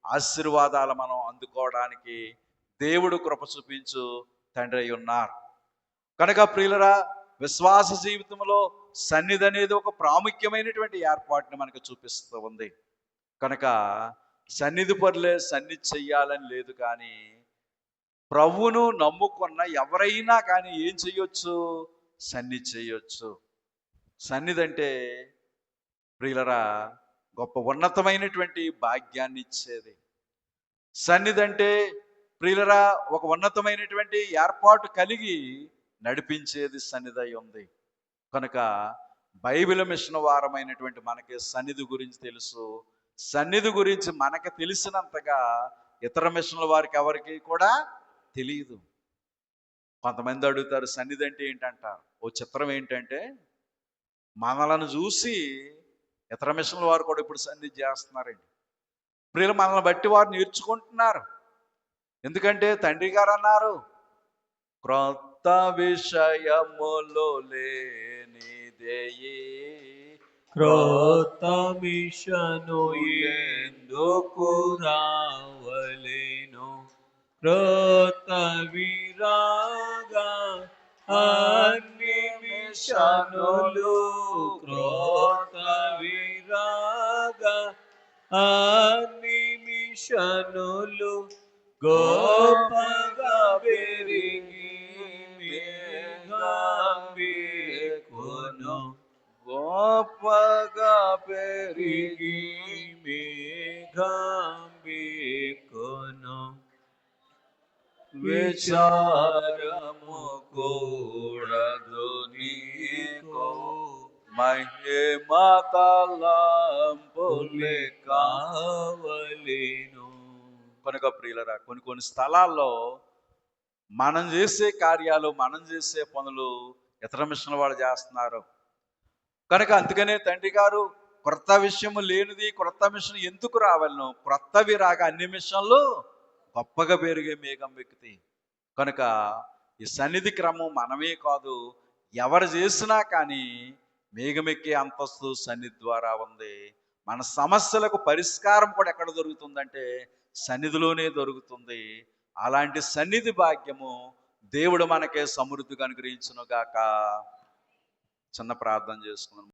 ఆశీర్వాదాలు మనం అందుకోవడానికి దేవుడు కృప చూపించు తండ్రి అయి ఉన్నారు. కనుక ప్రియులరా, విశ్వాస జీవితంలో సన్నిధి అనేది ఒక ప్రాముఖ్యమైనటువంటి ఏర్పాటుని మనకు చూపిస్తూ ఉంది. కనుక సన్నిధి పరులే సన్నిధి చెయ్యాలని లేదు, కానీ ప్రభువును నమ్ముకున్న ఎవరైనా కానీ ఏం చెయ్యొచ్చు? సన్నిధి చేయొచ్చు. సన్నిధి అంటే ప్రియులరా గొప్ప ఉన్నతమైనటువంటి భాగ్యాన్ని ఇచ్చేది. సన్నిధి అంటే ప్రియులరా ఒక ఉన్నతమైనటువంటి ఏర్పాటు కలిగి నడిపించేది సన్నిధి అయి ఉంది. కనుక బైబిల్ మిషన్ వారమైనటువంటి మనకి సన్నిధి గురించి తెలుసు. సన్నిధి గురించి మనకి తెలిసినంతగా ఇతర మిషన్ల వారికి ఎవరికి కూడా తెలియదు. కొంతమంది అడుగుతారు, సన్నిధి అంటే ఏంటంటారు. ఓ చిత్రం ఏంటంటే, మనలను చూసి ఇతర మిషన్ల వారు కూడా ఇప్పుడు సన్నిధి చేస్తున్నారండి. ప్రియులు, మనల్ని బట్టి వారు నేర్చుకుంటున్నారు. ఎందుకంటే తండ్రి గారు అన్నారు, క్రొత్త విషయములో లేనిదేయి క్రొత్త మిషను ఎందుకు రావలెను, క్రొత్త విరాగ అన్ని మిషనులు, క్రొత్త విరాగ అన్ని మిషనులు గొప్పగా పెరిగి మేఘాంబికును, గొప్పగా పెరిగి మేఘాంబికును. విచారము కూడదు నీకు, మహిమ తలంపులే కావలేను. కనుక ప్రియులరా, కొన్ని స్థలాల్లో మనం చేసే కార్యాలు, మనం చేసే పనులు ఇతర మిషన్ల వాళ్ళు చేస్తున్నారు. కనుక అందుకనే తండ్రి గారు క్రొత్త విషయము లేనిది క్రొత్త మిషన్ ఎందుకు రావాలను, క్రొత్తవి రాగా అన్ని మిషన్లు గొప్పగా పెరిగే మేఘం వ్యక్తి. కనుక ఈ సన్నిధి క్రమం మనమే కాదు, ఎవరు చేసినా కానీ మేఘమెక్కే అంతస్తు సన్నిధి ద్వారా ఉంది. మన సమస్యలకు పరిష్కారం కూడా ఎక్కడ దొరుకుతుందంటే సన్నిధిలోనే దొరుకుతుంది. అలాంటి సన్నిధి భాగ్యము దేవుడు మనకే సమృద్ధిగా అనుగ్రహించును గాక. చిన్న ప్రార్థన చేసుకున్నాం.